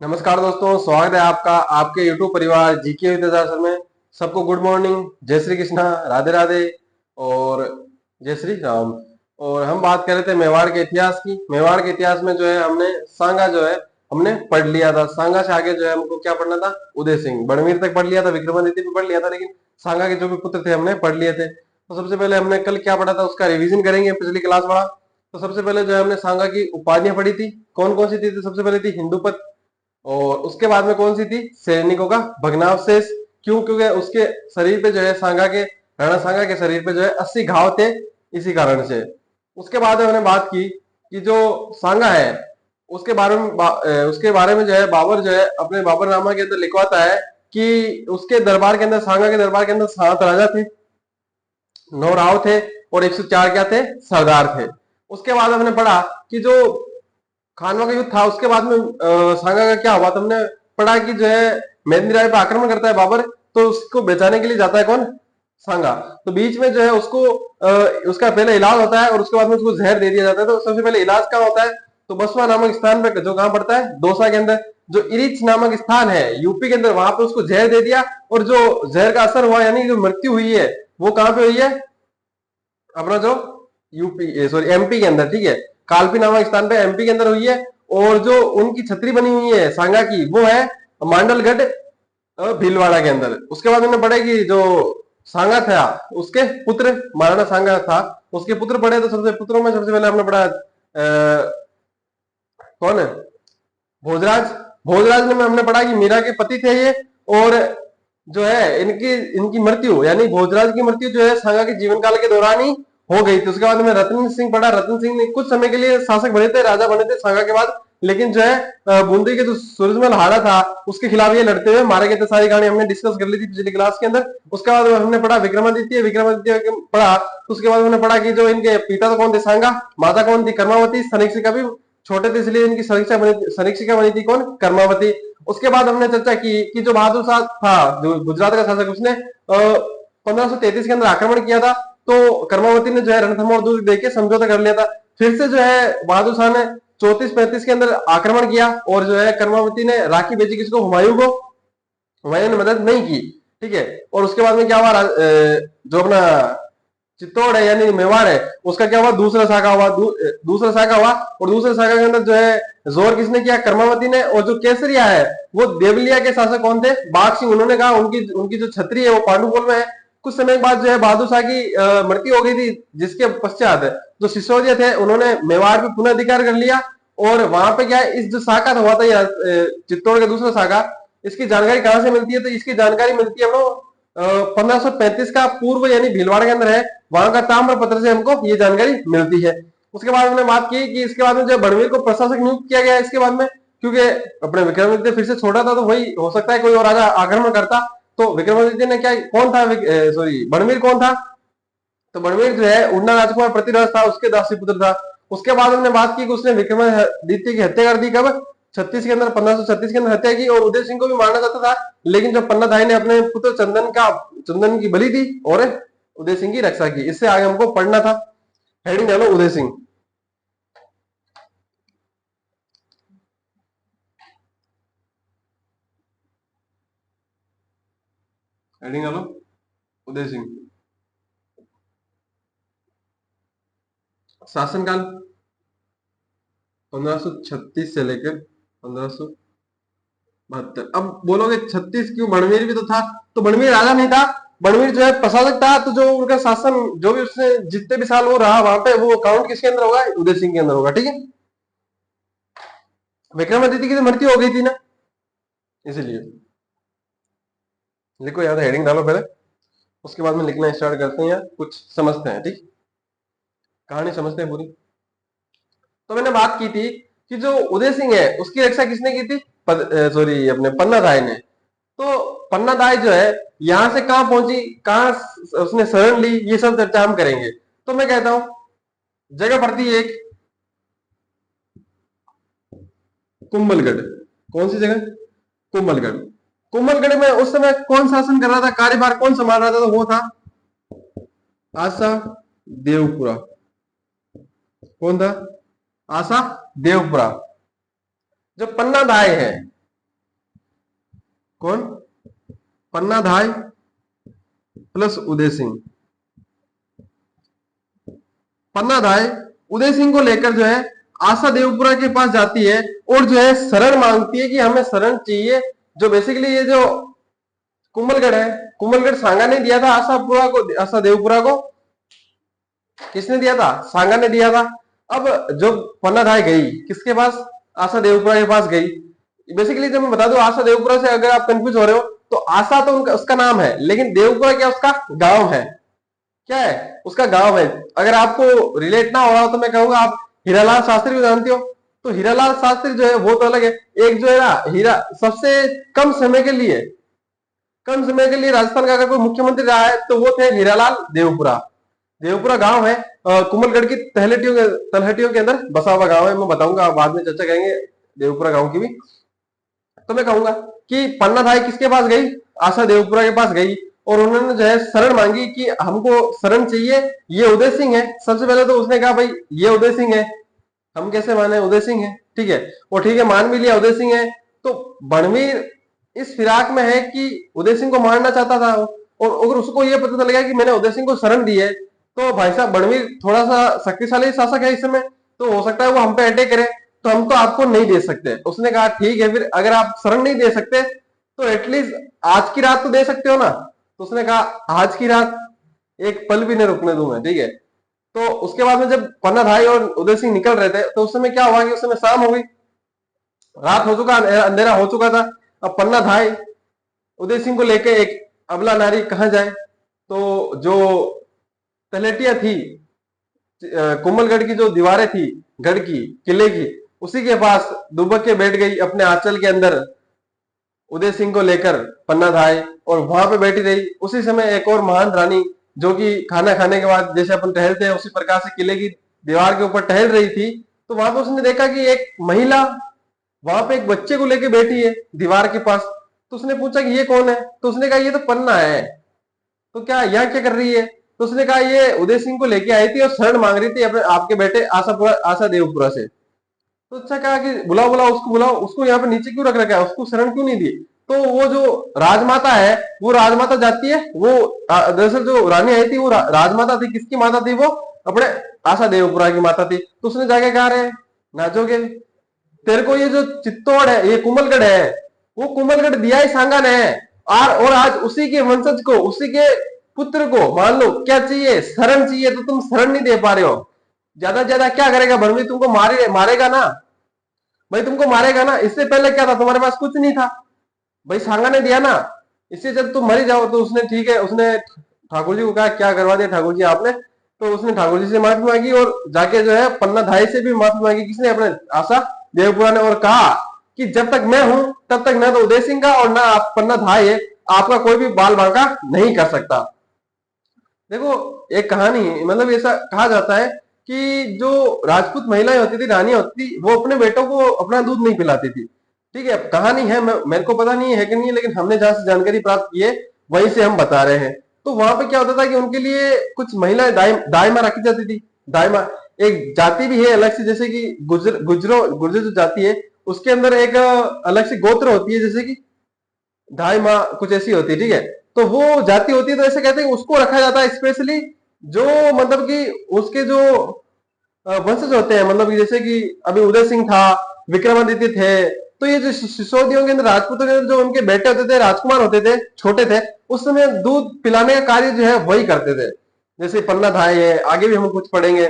नमस्कार दोस्तों, स्वागत है आपका आपके YouTube परिवार जीके विद्याधर में। सबको गुड मॉर्निंग, जय श्री कृष्णा, राधे राधे और जय श्री राम। और हम बात कर रहे थे मेवाड़ के इतिहास की। मेवाड़ के इतिहास में जो है हमने सांगा जो है हमने पढ़ लिया था। सांगा से आगे जो है हमको क्या पढ़ना था? उदय सिंह। बड़वीर तक पढ़ लिया था, विक्रमादित्य भी पढ़ लिया था, लेकिन सांगा के जो भी पुत्र थे हमने पढ़ लिए थे। तो सबसे पहले हमने कल क्या पढ़ा था उसका रिविजन करेंगे, पिछली क्लास वाला। तो सबसे पहले जो है हमने सांगा की उपाधियां पढ़ी थी। कौन कौन सी थी? तो सबसे पहले थी हिंदूपत, और उसके बाद में कौन सी थी? सैनिकों का भग्नावशेष। क्यों? क्योंकि उसके शरीर पे जो है सांगा के, राणा सांगा के शरीर पे जो है 80 घाव थे, इसी कारण से। उसके बाद में हमने बात की कि जो सांगा है उसके बारे में जो है बाबर जो है अपने बाबरनामा के अंदर लिखवाता है कि उसके दरबार के अंदर, सांगा के दरबार के अंदर 7 राजा थे, 9 राव थे और 104 क्या थे? सरदार थे। उसके बाद हमने पढ़ा कि जो खानवा का युद्ध था उसके बाद में सांगा का क्या हुआ? तुमने पढ़ा कि जो है मेदिनी राय पर आक्रमण करता है बाबर, तो उसको बचाने के लिए जाता है कौन? सांगा। तो बीच में जो है उसको उसका पहले इलाज होता है और उसके बाद में उसको जहर दे दिया जाता है। तो सबसे पहले इलाज कहाँ होता है? तो बसवा नामक स्थान पे, जो कहाँ पड़ता है? दौसा के अंदर। जो इरिच नामक स्थान है यूपी के अंदर, वहां पे उसको जहर दे दिया और जो जहर का असर हुआ यानी जो मृत्यु हुई है वो कहाँ पे हुई है? अपना जो यूपी, सॉरी एमपी के अंदर, ठीक है, कालपी नामक स्थान पे एमपी के अंदर हुई है। और जो उनकी छतरी बनी हुई है सांगा की, वो है मांडलगढ़ भीलवाड़ा के अंदर। उसके बाद मैंने पढ़े कि जो सांगा था उसके पुत्र, महाराणा सांगा था उसके पुत्र पढ़े। तो सबसे पुत्रों में सबसे पहले हमने पढ़ा कौन है? भोजराज। भोजराज में हमने पढ़ा कि मीरा के पति थे ये, और जो है इनकी इनकी मृत्यु यानी भोजराज की मृत्यु जो है सांगा के जीवन काल के दौरान ही हो गई थी। उसके बाद में रतन सिंह पढ़ा। रतन सिंह ने कुछ समय के लिए शासक बने थे, राजा बने थे सांगा के बाद, लेकिन जो है बूंदी के जो सूरजमल हाड़ा था उसके खिलाफ ये लड़ते हुए मारे गए थे। सारी कहानी हमने डिस्कस कर ली थी पिछली क्लास के अंदर। उसके बाद हमने पढ़ा विक्रमादित्य। विक्रमादित्य पढ़ा तो उसके बाद हमने पढ़ा कि जो इनके पिता तो कौन थे? सांगा। माता कौन थी? कर्मावती। सनिक्सिका भी छोटे थे इसलिए इनकी सनिक्सिका बनी थी कौन? कर्मावती। उसके बाद हमने चर्चा की कि जो बहादुर शाह था, जो गुजरात का शासक, उसने 1533 के अंदर आक्रमण किया था। तो कर्मावती ने जो है रणथंभौर दुर्ग देके समझौता कर लिया था। फिर से जो है बहादुर शाह ने 34-35 के अंदर आक्रमण किया और जो है कर्मावती ने राखी भेजी किसको? हुमायूं को। हुमायूं ने मदद नहीं की, ठीक है। और उसके बाद में क्या हुआ? जो अपना चित्तौड़ है यानी मेवाड़ है, उसका क्या हुआ? दूसरा शाखा हुआ। दूसरा शाखा हुआ और दूसरे शाखा के अंदर जो है जोर किसने किया? कर्मावती ने। और जो केसरिया है वो देवलिया के शासक कौन थे? बाघ सिंह। उन्होंने कहा उनकी उनकी जो छतरी है वो पांडुपोल में है। कुछ समय बाद जो है बहादुर शाह की मृत्यु हो गई थी, जिसके पश्चात जो सिसोदिया थे उन्होंने मेवाड़ पे पुनः अधिकार कर लिया। और वहां पे क्या है, इस जो शाखा हुआ था चित्तौड़ का दूसरा शाखा, इसकी जानकारी कहां से मिलती है? तो इसकी जानकारी मिलती है हम लोग 1535 का पूर्व यानी भीलवाड़ा के अंदर है, वहां का ताम्र पत्र से हमको ये जानकारी मिलती है। उसके बाद हमने बात की कि इसके बाद में जो बड़वीर को प्रशासक नियुक्त किया गया इसके बाद में, क्योंकि अपने विक्रमादित्य फिर से छोटा था तो वही हो सकता है कोई और राजा आक्रमण करता। तो विक्रमादित्य ने क्या, कौन था, सॉरी बड़वीर कौन था? तो बड़वीर जो है उड़ना राजकुमार पृथ्वीराज था, उसके दासी पुत्र था। उसके बाद हमने बात की कि उसने विक्रमादित्य की हत्या कर दी। कब? 36 के अंदर, 1536 के अंदर हत्या की। और उदय सिंह को भी मारना चाहता था, लेकिन जब पन्नाधाई ने अपने पुत्र चंदन की बलि दी और उदय सिंह की रक्षा की। इससे आगे हमको पढ़ना था। हेडिंग डालो उदय सिंह। हेडिंग डालो उदय सिंह। शासनकाल 1536 से लेकर 1572। अब बोलोगे 36 क्यों? बड़वीर भी तो था। तो बड़वीर राजा नहीं था, बड़वीर जो है प्रशासक था। तो जो उनका शासन, जो भी उसने जितने भी साल वो रहा वहां पे, वो अकाउंट किसके अंदर होगा? उदय सिंह के अंदर होगा, ठीक है। विक्रमादित्य की तो मृत्यु हो गई थी ना, इसीलिए। लिखो याद, हेडिंग डालो पहले, उसके बाद में लिखना स्टार्ट करते हैं या कुछ समझते हैं, ठीक। कहानी समझते हैं पूरी। तो मैंने बात की थी कि जो उदय सिंह है उसकी रक्षा किसने की थी? सॉरी अपने पन्नाधाय ने। तो पन्नाधाय जो है यहां से कहां पहुंची, कहां उसने शरण ली, ये सब चर्चा हम करेंगे। तो मैं कहता हूं जगह पड़ती है एक कुंभलगढ़। कौन सी जगह? कुंभलगढ़। कुंभलगढ़ में उस समय कौन शासन कर रहा था, कार्यभार कौन संभाल रहा था? तो वो था आशा देवपुरा। कौन था? आशा देवपुरा। जो पन्ना दाई है, कौन? पन्नाधाय प्लस उदय सिंह। पन्नाधाय उदय सिंह को लेकर जो है आशा देवपुरा के पास जाती है और जो है शरण मांगती है कि हमें शरण चाहिए। जो बेसिकली ये जो कुंभलगढ़ है, कुंभलगढ़ सांगा ने दिया था आशापुरा को, आशा देवपुरा को किसने दिया था? सांगा ने दिया था। अब जो पन्नाधाय गई किसके पास? आशा देवपुरा के पास गई। बेसिकली जब मैं बता दूं आशा देवपुरा से अगर आप कंफ्यूज हो रहे हो तो आशा तो उनका उसका नाम है, लेकिन देवपुरा क्या उसका गांव है। क्या है? उसका गांव है। अगर आपको रिलेट ना हो रहा हो तो मैं कहूंगा आप हीरालाल शास्त्री को जानते हो, तो हीरालाल शास्त्री जो है वो तो अलग है। एक जो है ना हीरा सबसे कम समय के लिए राजस्थान का अगर कोई मुख्यमंत्री रहा है तो वो थे हीरालाल देवपुरा। देवपुरा गांव है कुंभलगढ़ की तलहटियों के अंदर बसा हुआ गांव है। मैं बताऊंगा, बाद में चर्चा करेंगे देवपुरा गांव की भी। तो मैं कहूंगा कि पन्नाधाय किसके पास गई? आशा देवपुरा के पास गई और उन्होंने जो है शरण मांगी कि हमको शरण चाहिए, ये उदय सिंह है। सबसे पहले तो उसने कहा भाई ये उदय सिंह है, हम कैसे माने? उदय सिंह है, ठीक है। और ठीक है मान भी लिया उदय सिंह है, तो बनवीर इस फिराक में है कि उदय सिंह को मारना चाहता था। और अगर उसको ये पता चल गया कि मैंने उदय सिंह को शरण दी है तो भाई साहब बनवीर थोड़ा सा शक्तिशाली शासक है इस समय, तो हो सकता है वो हम पे अटैक करे, तो हम तो आपको नहीं दे सकते। उसने कहा ठीक है, फिर अगर आप शरण नहीं दे सकते तो एटलीस्ट आज की रात तो दे सकते हो ना। तो उसने कहा आज की रात एक पल भी नहीं रुकने दूंगा, ठीक है। तो उसके बाद में जब पन्नाधाय और उदय सिंह निकल रहे थे तो उस समय क्या हुआ कि उस समय शाम हो गई, रात हो चुका, अंधेरा हो चुका था। अब पन्नाधाय उदय सिंह को लेके एक अबला नारी कहां जाए? तो जो तलेटिया थी, कुंभलगढ़ की जो दीवारें थी गढ़ की, किले की, उसी के पास दुबक के बैठ गई अपने आंचल के अंदर उदय सिंह को लेकर पन्नाधाय, और वहां पे बैठी रही। उसी समय एक और महान रानी जो कि खाना खाने के बाद जैसे अपन टहलते हैं उसी प्रकार से किले की दीवार के ऊपर टहल रही थी, तो वहां पे उसने देखा कि एक महिला वहां पे एक बच्चे को लेके बैठी है दीवार के पास। तो उसने पूछा कि ये कौन है? तो उसने कहा ये तो पन्ना है। तो क्या यहाँ क्या कर रही है? तो उसने कहा ये उदय सिंह को लेके आई थी और शरण मांग रही थी अपने आपके बेटे आशा देवपुरा से। तो अच्छा कहा कि बुलाओ बुलाओ उसको, बुलाओ उसको, यहाँ पे नीचे क्यों रख रखा है, उसको शरण क्यों नहीं दी? तो वो जो राजमाता है वो राजमाता जाती है, वो दरअसल जो रानी आई थी वो राजमाता थी। किसकी माता थी? वो अपने आशा देवपुरा की माता थी। तो उसने जाके कहा रे नाचोगे, तेरे को ये जो चित्तौड़ है, ये कुंभलगढ़ है, वो कुंभलगढ़ दिया ही सांगा ने है। और आज उसी के वंशज को, उसी के पुत्र को मान लो क्या चाहिए? शरण चाहिए। तो तुम शरण नहीं दे पा रहे हो। ज्यादा से ज्यादा क्या करेगा बनवी? तुमको मारेगा ना भाई, तुमको मारेगा ना। इससे पहले क्या था? तुम्हारे पास कुछ नहीं था भाई, सांगा ने दिया ना। इससे जब तुम मरी जाओ तो उसने ठीक है, उसने ठाकुर जी को कहा क्या करवा दिया ठाकुर जी आपने? तो उसने ठाकुर जी से माफी मांगी और जाके जो है पन्नाधाय से भी माफी मांगी। किसने? अपने आशा देवपुरा ने। और कहा कि जब तक मैं हूं तब तक ना तो उदय सिंह का और ना आप पन्नाधाय है, आपका कोई भी बाल बांका नहीं कर सकता। देखो एक कहानी, मतलब ऐसा कहा जाता है कि जो राजपूत महिलाएं होती थी, रानियां होती थी, वो अपने बेटों को अपना दूध नहीं पिलाती थी। ठीक है, कहानी है, मेरे को पता नहीं है कि नहीं है, लेकिन हमने जहां से जानकारी प्राप्त की है वहीं से हम बता रहे हैं। तो वहां पे क्या होता था कि उनके लिए कुछ महिलाएं दाईमा रखी जाती थी। दाईमा एक जाति भी है अलग से, जैसे कि गुर्जर जो जाति है उसके अंदर एक अलग से गोत्र होती है, जैसे कि ढाई माँ कुछ ऐसी होती है, ठीक है। तो वो जाति होती है, तो ऐसे कहते हैं उसको रखा जाता है स्पेशली, जो मतलब कि उसके जो वंशज होते हैं, मतलब कि जैसे कि अभी उदय सिंह था, विक्रमादित्य थे, तो ये जो सिसोदियों के अंदर, राजपूतों के अंदर जो उनके बेटे होते थे, राजकुमार होते थे, छोटे थे, उस समय दूध पिलाने का कार्य जो है वही करते थे। जैसे पन्ना धाय है, आगे भी हम कुछ पढ़ेंगे,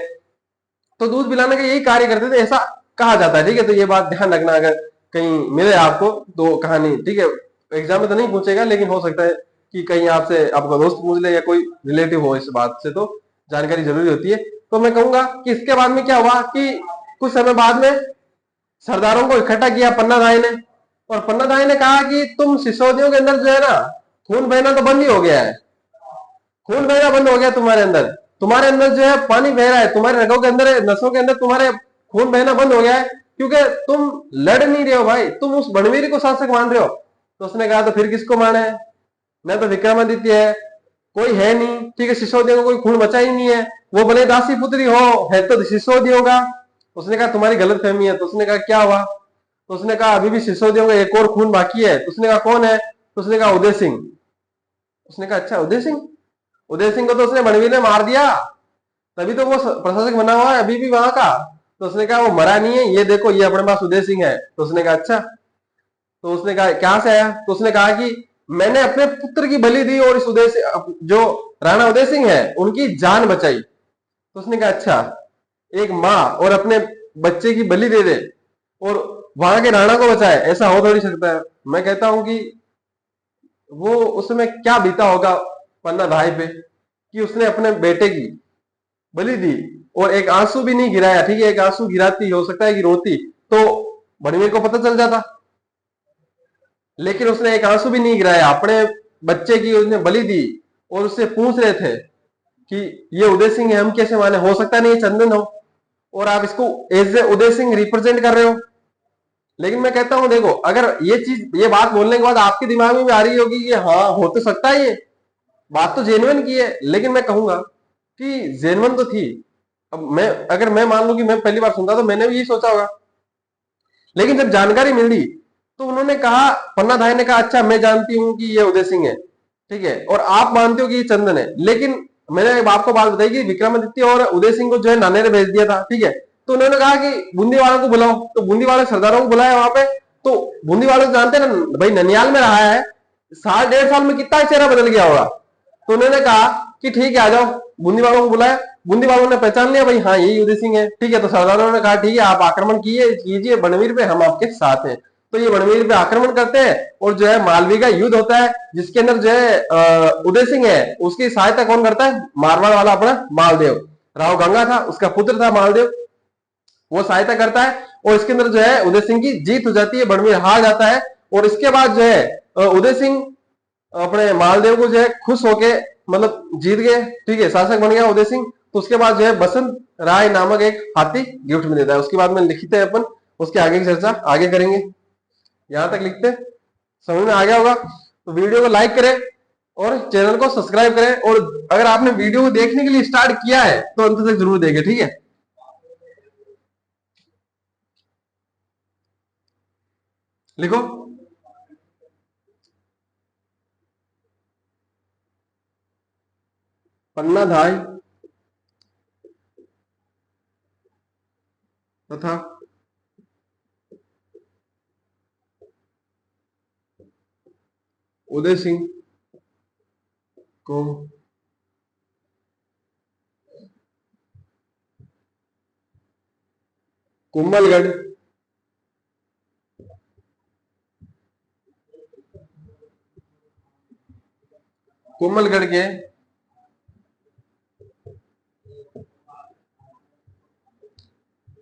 तो दूध पिलाने का यही कार्य करते थे, ऐसा कहा जाता है। ठीक है, तो ये बात ध्यान रखना अगर कहीं मिले आपको तो कहानी, ठीक है। एग्जाम में तो नहीं पूछेगा, लेकिन हो सकता है कि कहीं आपसे आपका दोस्त पूछ ले या कोई रिलेटिव हो इस बात से, तो जानकारी जरूरी होती है। तो मैं कहूंगा कि इसके बाद में क्या हुआ कि कुछ समय बाद में सरदारों को इकट्ठा किया पन्नाधाय ने, और पन्नाधाय ने कहा कि तुम सिसोदियों के अंदर जो है ना खून बहना तो बंद ही हो गया है, खून बहना बंद हो गया तुम्हारे अंदर जो है पानी बह रहा है, तुम्हारे रगों के अंदर, नसों के अंदर तुम्हारे खून बहना बंद हो गया है, क्योंकि तुम लड़ नहीं रहे हो भाई, तुम उस बनवीर को शासक मान रहे हो। तो उसने कहा तो फिर किसको माने? न तो विक्रमादित्य है, कोई है नहीं, ठीक है, सिसोदियों को कोई खून बचा ही नहीं है, वो भले दासी पुत्री हो, है तो सिसोदियों का। उसने कहा तुम्हारी गलत फहमी है। तो उसने कहा क्या हुआ? तो उसने कहा अभी भी सिसोदियों का एक और खून बाकी है। तो उसने कहा कौन है? तो उसने कहा उदय सिंह। उसने कहा अच्छा उदय सिंह, उदय सिंह को तो उसने बनवीर ने मार दिया, तभी तो वो प्रशासक बना हुआ है अभी भी वहां का। तो उसने कहा वो मरा नहीं है, ये देखो ये अपने पास उदय सिंह है। तो उसने कहा अच्छा। तो उसने कहा कहां से आया? तो उसने कहा कि मैंने अपने पुत्र की बलि दी और इस उदय से जो राणा उदय सिंह है उनकी जान बचाई। तो उसने कहा अच्छा, एक माँ और अपने बच्चे की बलि दे दे और वहां के राणा को बचाए, ऐसा हो थोड़ी सकता है। मैं कहता हूं कि वो उसमें क्या बीता होगा पन्ना धाय पे, कि उसने अपने बेटे की बलि दी और एक आंसू भी नहीं गिराया। ठीक है, एक आंसू गिराती, हो सकता है कि रोती, तो बड़वीर को पता चल जाता, लेकिन उसने एक आंसू भी नहीं गिराया, अपने बच्चे की उसने बलि दी। और उससे पूछ रहे थे कि ये उदय सिंह है, हम कैसे माने, हो सकता नहीं चंदन हो, और आप इसको as A Uday Singh represent कर रहे हो। लेकिन मैं कहता हूं देखो, अगर ये चीज, ये बात बोलने के बाद आपके दिमाग में भी आ रही होगी कि हाँ हो तो सकता है, ये बात तो जेन्युइन की है, लेकिन मैं कहूंगा कि जेन्युइन तो थी। अब मैं, अगर मैं मान लू कि मैं पहली बार सुनता तो मैंने भी यही सोचा होगा, लेकिन जब जानकारी मिली तो उन्होंने कहा, पन्ना धाय ने कहा अच्छा मैं जानती हूं कि ये उदय सिंह है, ठीक है, और आप मानते हो कि ये चंदन है। लेकिन मैंने आपको बात बताई कि विक्रमादित्य और उदय सिंह को जो है नाने ने भेज दिया था, ठीक है। तो उन्होंने कहा कि बूंदी वालों को बुलाओ, तो बूंदी वाले सरदारों को बुलाया वहां पे। तो बूंदी वाले तो जानते ना भाई, ननियाल में रहा है, साल 1.5 साल में कितना चेहरा बदल गया होगा। तो उन्होंने कहा कि ठीक है आ जाओ, बूंदी वालों को बुलाया। बूंदी वालों ने पहचान लिया भाई हाँ यही उदय सिंह है, ठीक है। तो सरदारों ने कहा ठीक है आप आक्रमण कीजिए बनवीर पे, हम आपके साथ हैं। तो ये बनवीर पे आक्रमण करते हैं और जो है मालवी का युद्ध होता है, जिसके अंदर जो है उदय सिंह है उसकी सहायता कौन करता है, मारवाड़ वाला अपना मालदेव, राव गंगा था उसका पुत्र था मालदेव, वो सहायता करता है। और इसके अंदर जो है उदय सिंह की जीत हो जाती है, बनवीर हार जाता है। और इसके बाद जो है उदय सिंह अपने मालदेव को जो है खुश होके, मतलब जीत गए, ठीक है, शासक बन गया उदय सिंह। तो उसके बाद जो है बसंत राय नामक एक हाथी गिफ्ट में देता है। उसके बाद में लिखते हैं अपन, उसके आगे की चर्चा आगे करेंगे। यहां तक लिखते हैं, समझ में आ गया होगा? तो वीडियो को लाइक करें और चैनल को सब्सक्राइब करें, और अगर आपने वीडियो को देखने के लिए स्टार्ट किया है तो अंत तक जरूर देखें, ठीक है। लिखो, पन्ना धाय तथा उदय सिंह को कुंभलगढ़ कुंभलगढ़ के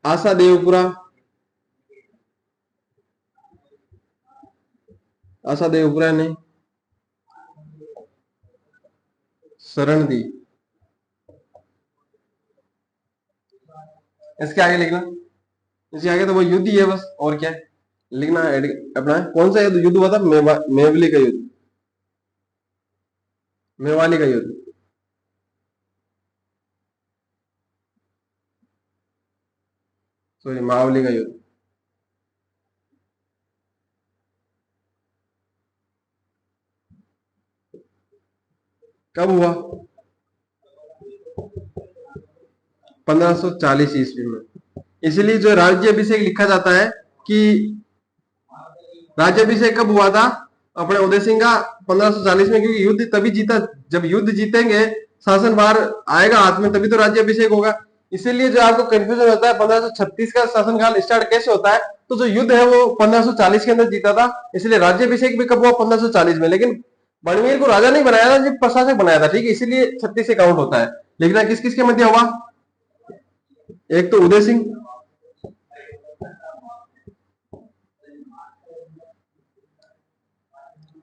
आशादेवपुरा आशादेवपुरा ने शरण दी। इसके आगे लिखना, इसके आगे तो वो युद्ध ही है बस, और क्या है लिखना है। अपना कौन सा युद्ध हुआ था, मेवली का युद्ध, मेवाली का युद्ध, सॉरी मावली का युद्ध। कब हुआ? 1540 ईस्वी में। इसलिए जो राज्याभिषेक लिखा जाता है कि राज्याभिषेक कब हुआ था अपने उदय सिंह का, 1540 में, क्योंकि युद्ध तभी जीता, जब युद्ध जीतेंगे, शासन बाहर आएगा हाथ में, तभी तो राज्याभिषेक होगा। इसीलिए जो आपको कंफ्यूजन होता है 1536 का शासनकाल स्टार्ट कैसे होता है, तो जो युद्ध है वो 1540 के अंदर जीता था, इसलिए राज्याभिषेक भी कब हुआ, 1540 में। लेकिन बड़वीर को राजा नहीं बनाया था, जब प्रशासक बनाया था, ठीक है, इसीलिए 36 से काउंट होता है। लिखना किस किस के मध्य हुआ, एक तो उदय सिंह,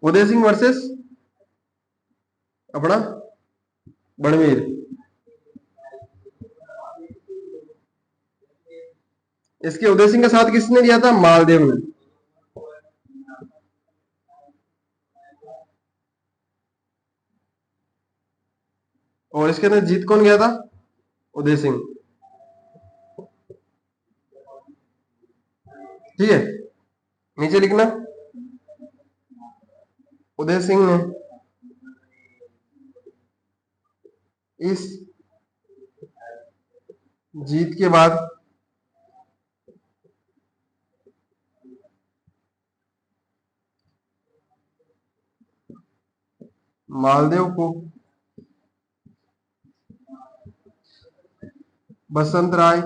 उदय सिंह वर्सेस अपना बड़वीर। इसके उदय सिंह का साथ किसने दिया था, मालदेव ने। और इसके अंदर जीत कौन गया था, उदय सिंह, ठीक है। नीचे लिखना, उदय सिंह ने इस जीत के बाद मालदेव को बसंत राय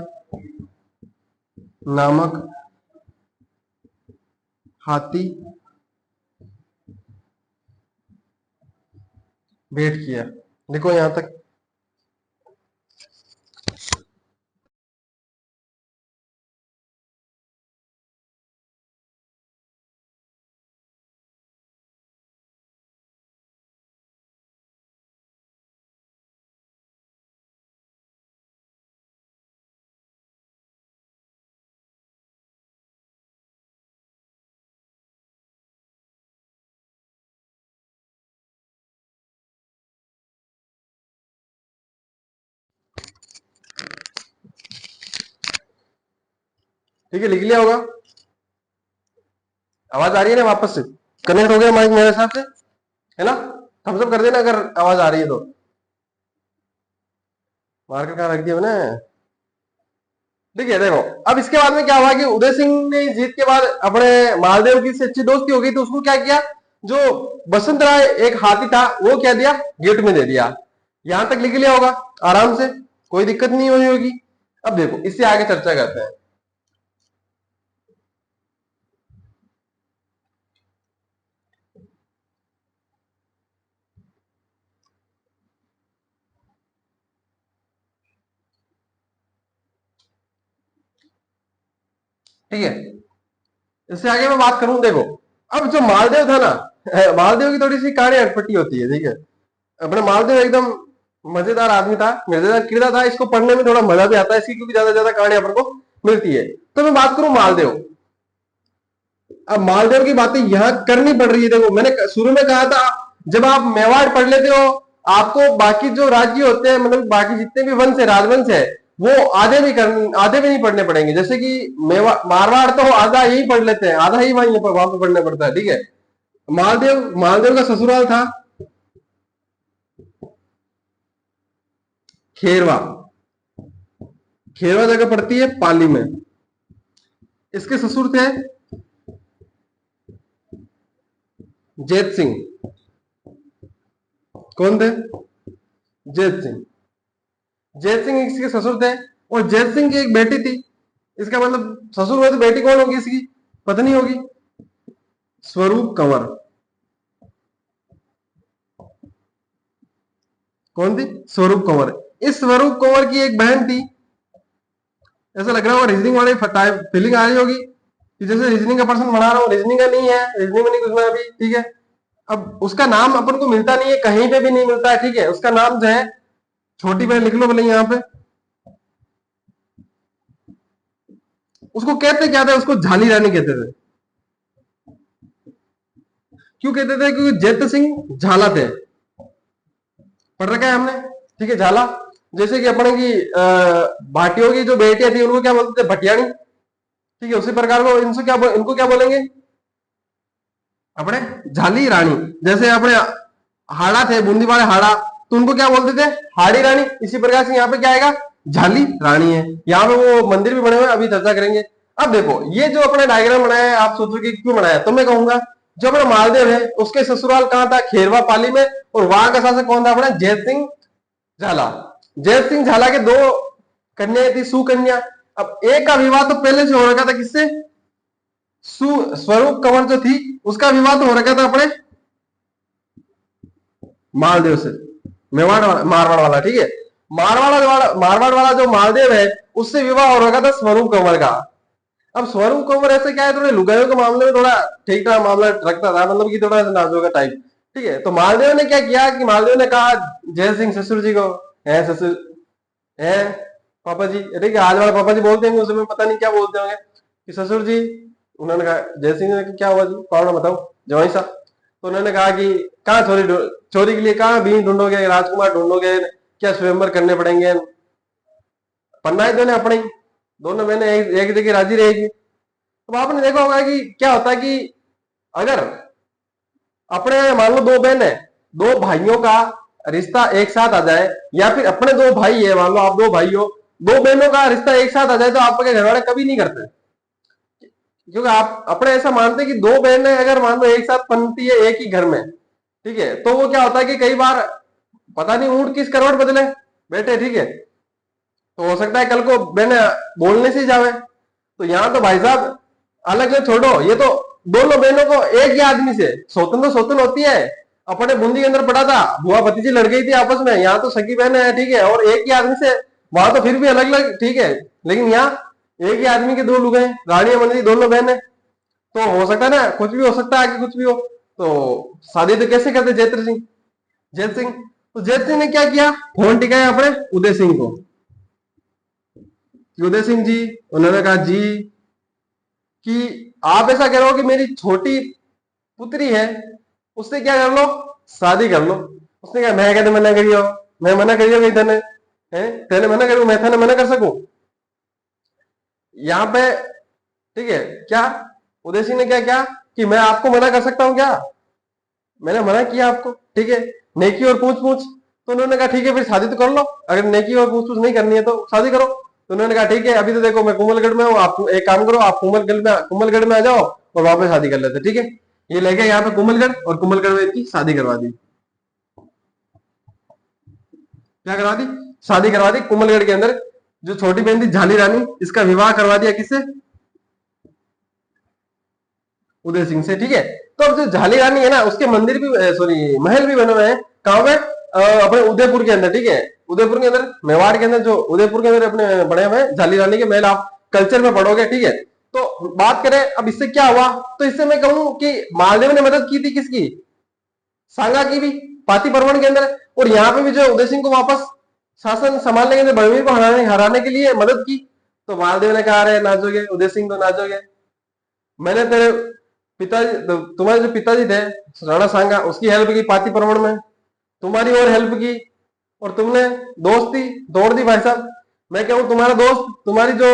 नामक हाथी भेंट किया। देखो यहां तक। ठीक है, लिख लिया होगा। आवाज आ रही है ना? वापस से कनेक्ट हो गया माइक मेरे हिसाब से, है ना? थम्स अप कर देना अगर आवाज आ रही है तो। मार्कर कहाँ रख दिया मैंने? ठीक है, देखो अब इसके बाद में क्या हुआ कि उदय सिंह ने जीत के बाद अपने मालदेव की से अच्छी दोस्ती हो गई, तो उसको क्या किया, जो बसंत राय एक हाथी था वो क्या दिया, गिफ्ट में दे दिया। यहां तक लिख लिया होगा आराम से, कोई दिक्कत नहीं हुई होगी। अब देखो इससे आगे चर्चा करते हैं। ठीक है, इससे आगे मैं बात करूं, देखो अब जो मालदेव था ना, मालदेव की थोड़ी सी कहानी अटपटी होती है। ठीक है, अपने मालदेव एकदम मजेदार आदमी था, मजेदार किरदार था, इसको पढ़ने में थोड़ा मजा भी आता है इसकी, क्योंकि ज्यादा ज्यादा कहानी अपन को मिलती है। तो मैं बात करूं मालदेव। अब मालदेव की बातें यहां करनी पड़ रही है। देखो मैंने शुरू में कहा था, जब आप मेवाड़ पढ़ लेते हो, आपको बाकी जो राज्य होते हैं, मतलब बाकी जितने भी वंश है, राजवंश है, वो आधे भी नहीं पढ़ने पड़ेंगे। जैसे कि मारवाड़ तो आधा यही पढ़ लेते हैं, आधा ही वहां पे पढ़ना पड़ता है। ठीक है, मालदेव मालदेव का ससुराल था खेरवा। खेरवा जगह पड़ती है पाली में। इसके ससुर थे जैत सिंह। कौन थे? जैत सिंह। जैत सिंह इसके ससुर थे, और जैत सिंह की एक बेटी थी। इसका मतलब ससुर हुए तो बेटी कौन होगी? इसकी पत्नी होगी, स्वरूप कंवर। कौन थी? स्वरूप कंवर। इस स्वरूप कंवर की एक बहन थी। ऐसा लग रहा होगा रीजनिंग वाले फीलिंग आ रही होगी कि जैसे रीजनिंग का पर्सन बना रहा हूं, रीजनिंग का नहीं है, रीजनिंग में नहीं घुसना अभी। ठीक है, अब उसका नाम अपन को मिलता नहीं है, कहीं पे भी नहीं मिलता है। ठीक है, उसका नाम जो है, छोटी बहन लिख लो भले यहाँ पे। उसको कहते क्या थे? उसको झाली रानी कहते थे। क्यों कहते थे? क्योंकि जैत सिंह झाला थे। पढ़ रखा है हमने। ठीक है, झाला। जैसे कि अपने की भाटियों की जो बेटियां थी उनको क्या बोलते थे? भटियाणी। ठीक है, उसी प्रकार को इनको क्या बोलेंगे? अपने झाली रानी। जैसे अपने हाड़ा थे, बूंदी वाले हाड़ा, तो उनको क्या बोलते थे? हाड़ी रानी। इसी प्रकार से यहाँ पे क्या आएगा? झाली रानी है। यहाँ पे वो मंदिर भी बने हुए, अभी चर्चा करेंगे। अब देखो ये जो अपने डायग्राम बनाया है, आप सोचोगे क्यों बनाया, तो मैं कहूंगा जो अपना मालदेव है उसके ससुराल कहाँ था? खेरवा पाली में। और वहां का शासक कौन था? अपना जैत सिंह झाला। जैत सिंह झाला के दो कन्याएं थी, सुकन्या। अब एक का विवाह तो पहले से हो रखा था, किससे? स्वरूप कंवर जो थी, उसका विवाह तो हो रखा था अपने मालदेव से, मारवाड़ वाला। ठीक है, मारवाड़ वाला जो मालदेव है, उससे विवाह हो रखा था स्वरूप कंवर का। अब स्वरूप कंवर ऐसे क्या है, थोड़े लुगाइयों के मामले में थोड़ा ठीक ठाक मामला रखता था, मतलब कि थोड़ा नाजुक टाइप। ठीक है, तो मालदेव ने क्या किया कि मालदेव ने कहा जय सिंह ससुर जी को, है ससुर, है पापा जी, ठीक है, आज वाला पापा जी बोलते हैं, उसमें पता नहीं क्या बोलते होंगे, कि ससुर जी। उन्होंने कहा, जय सिंह ने क्या हुआ जी, पावना बताओ जवाई साहब। तो उन्होंने कहा कि कहाँ चोरी के लिए कहाँ भी ढूंढोगे, राजकुमार ढूंढोगे, क्या स्वयंवर करने पड़ेंगे, पन्ना दोनों अपने ही, दोनों बहनें एक जगह राजी रहेगी। तो आपने देखा होगा कि क्या होता है कि अगर अपने मान लो दो बहन है, दो भाइयों का रिश्ता एक साथ आ जाए, या फिर अपने दो भाई है, मान लो आप दो भाई हो, दो बहनों का रिश्ता एक साथ आ जाए, तो आपके घर वाले कभी नहीं करते, क्योंकि आप अपने ऐसा मानते हैं कि दो बहनें अगर मान लो एक साथ पनती है एक ही घर में, ठीक है, तो वो क्या होता है कि कई बार पता नहीं ऊंट किस करवट बदले बेटे, ठीक है, तो हो सकता है कल को बहने बोलने से जावे। तो यहाँ तो भाई साहब अलग से छोड़ो, ये तो दोनों बहनों को एक ही आदमी से सौतन तो सौतन होती है। अपने बूंदी के अंदर पड़ा था, बुआ भतीजी लड़ गई थी आपस में, यहाँ तो सगी बहन है, ठीक है, और एक ही आदमी से, वहां तो फिर भी अलग अलग, ठीक है, लेकिन यहाँ एक ही आदमी के दो लोग हैं, रानियां बन गई दोनों बहन है, तो हो सकता है ना, कुछ भी हो सकता है, आगे कुछ भी हो। तो शादी तो कैसे करते जयत्र सिंह, जयत सिंह, तो जयत सिंह ने क्या किया, फोन टिकाया अपने उदय सिंह को, उदय सिंह जी, उन्होंने कहा जी कि आप ऐसा करो कि मेरी छोटी पुत्री है, उससे क्या कर लो, शादी कर लो। उसने कहा मैं कहते मना करियो, मैं मना करियो कहीं तेने, है तेने मना करूं, मैं थाने मना कर सकूं यहाँ पे, ठीक है, क्या उदय सिंह ने क्या किया कि मैं आपको मना कर सकता हूं क्या, मैंने मना किया आपको, ठीक है, नेकी और पूछ पूछ, तो उन्होंने कहा ठीक है फिर शादी तो कर लो, अगर नेकी और पूछ पूछ नहीं करनी है तो शादी करो। तो उन्होंने कहा ठीक है, अभी तो देखो मैं कुमलगढ़ में हूँ, आप एक काम करो, आप कुमलगढ़ में आ जाओ और वहां पे शादी कर लेते, ठीक है। ये ले गए यहाँ पे कुमलगढ़, और कुमलगढ़ में इनकी शादी करवा दी, क्या करवा दी, शादी करवा दी कुमलगढ़ के अंदर। जो छोटी बहन थी झाली रानी, इसका विवाह करवा दिया किससे, उदय सिंह से, ठीक है। तो अब जो झाली रानी है ना, उसके मंदिर भी, सॉरी महल भी बने हुए हैं, कहां पे, अपने उदयपुर के अंदर, ठीक है, उदयपुर के अंदर, मेवाड़ के अंदर, जो उदयपुर के अंदर अपने बने हुए हैं झाली रानी के महल, आप कल्चर में पढ़ोगे, ठीक है। तो बात करें अब इससे क्या हुआ, तो इससे मैं कहूं कि मालदेव ने मदद की थी किसकी, सांगा की भी, पाती परवण के अंदर, और यहाँ पे भी जो उदय सिंह को वापस शासन संभालने के अंदर बड़वीर को हराने हराने के लिए मदद की। तो मालदेव ने कहा अरे नाचोगे उदय सिंह, तो नाचोगे, मैंने तेरे पिताजी, तुम्हारे जो पिताजी थे राणा सांगा, उसकी हेल्प की पाती परवण में, तुम्हारी और हेल्प की, और तुमने दोस्ती तोड़ दी भाई साहब। मैं कहूँ तुम्हारा दोस्त, तुम्हारी जो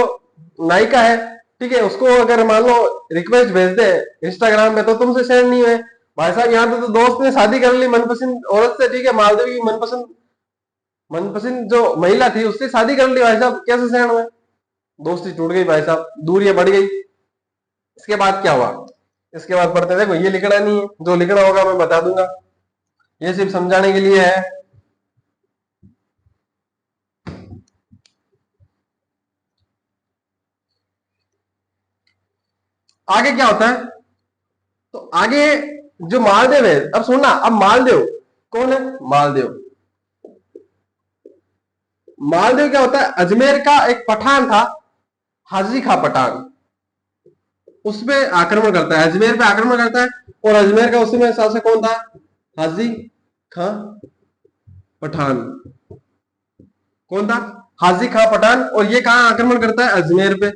नायिका है, ठीक है, उसको अगर मान लो रिक्वेस्ट भेज दे इंस्टाग्राम पे, तो तुमसे शेयर नहीं हुए भाई साहब। यहाँ पे तो दोस्त ने शादी कर ली मनपसंद औरत से, ठीक है, मालदेव की मनपसंद मनपसंद जो महिला थी उससे शादी कर ली भाई साहब, कैसे सहन हुए, दोस्ती टूट गई भाई साहब, दूरियां बढ़ गई। इसके बाद क्या हुआ, इसके बाद पढ़ते देखो, ये लिखना नहीं है, जो लिखना होगा मैं बता दूंगा, ये सिर्फ समझाने के लिए है। आगे क्या होता है, तो आगे जो मालदेव है, अब सुनना, अब मालदेव कौन है, मालदेव, मालदेव क्या होता है, अजमेर का एक पठान था, हाजी खा पठान, उसमें आक्रमण करता है, अजमेर पे आक्रमण करता है, और अजमेर का उसी में शासक कौन था, हाजी खां पठान, कौन था, हाजी खां पठान, और ये कहां आक्रमण करता है, अजमेर पे।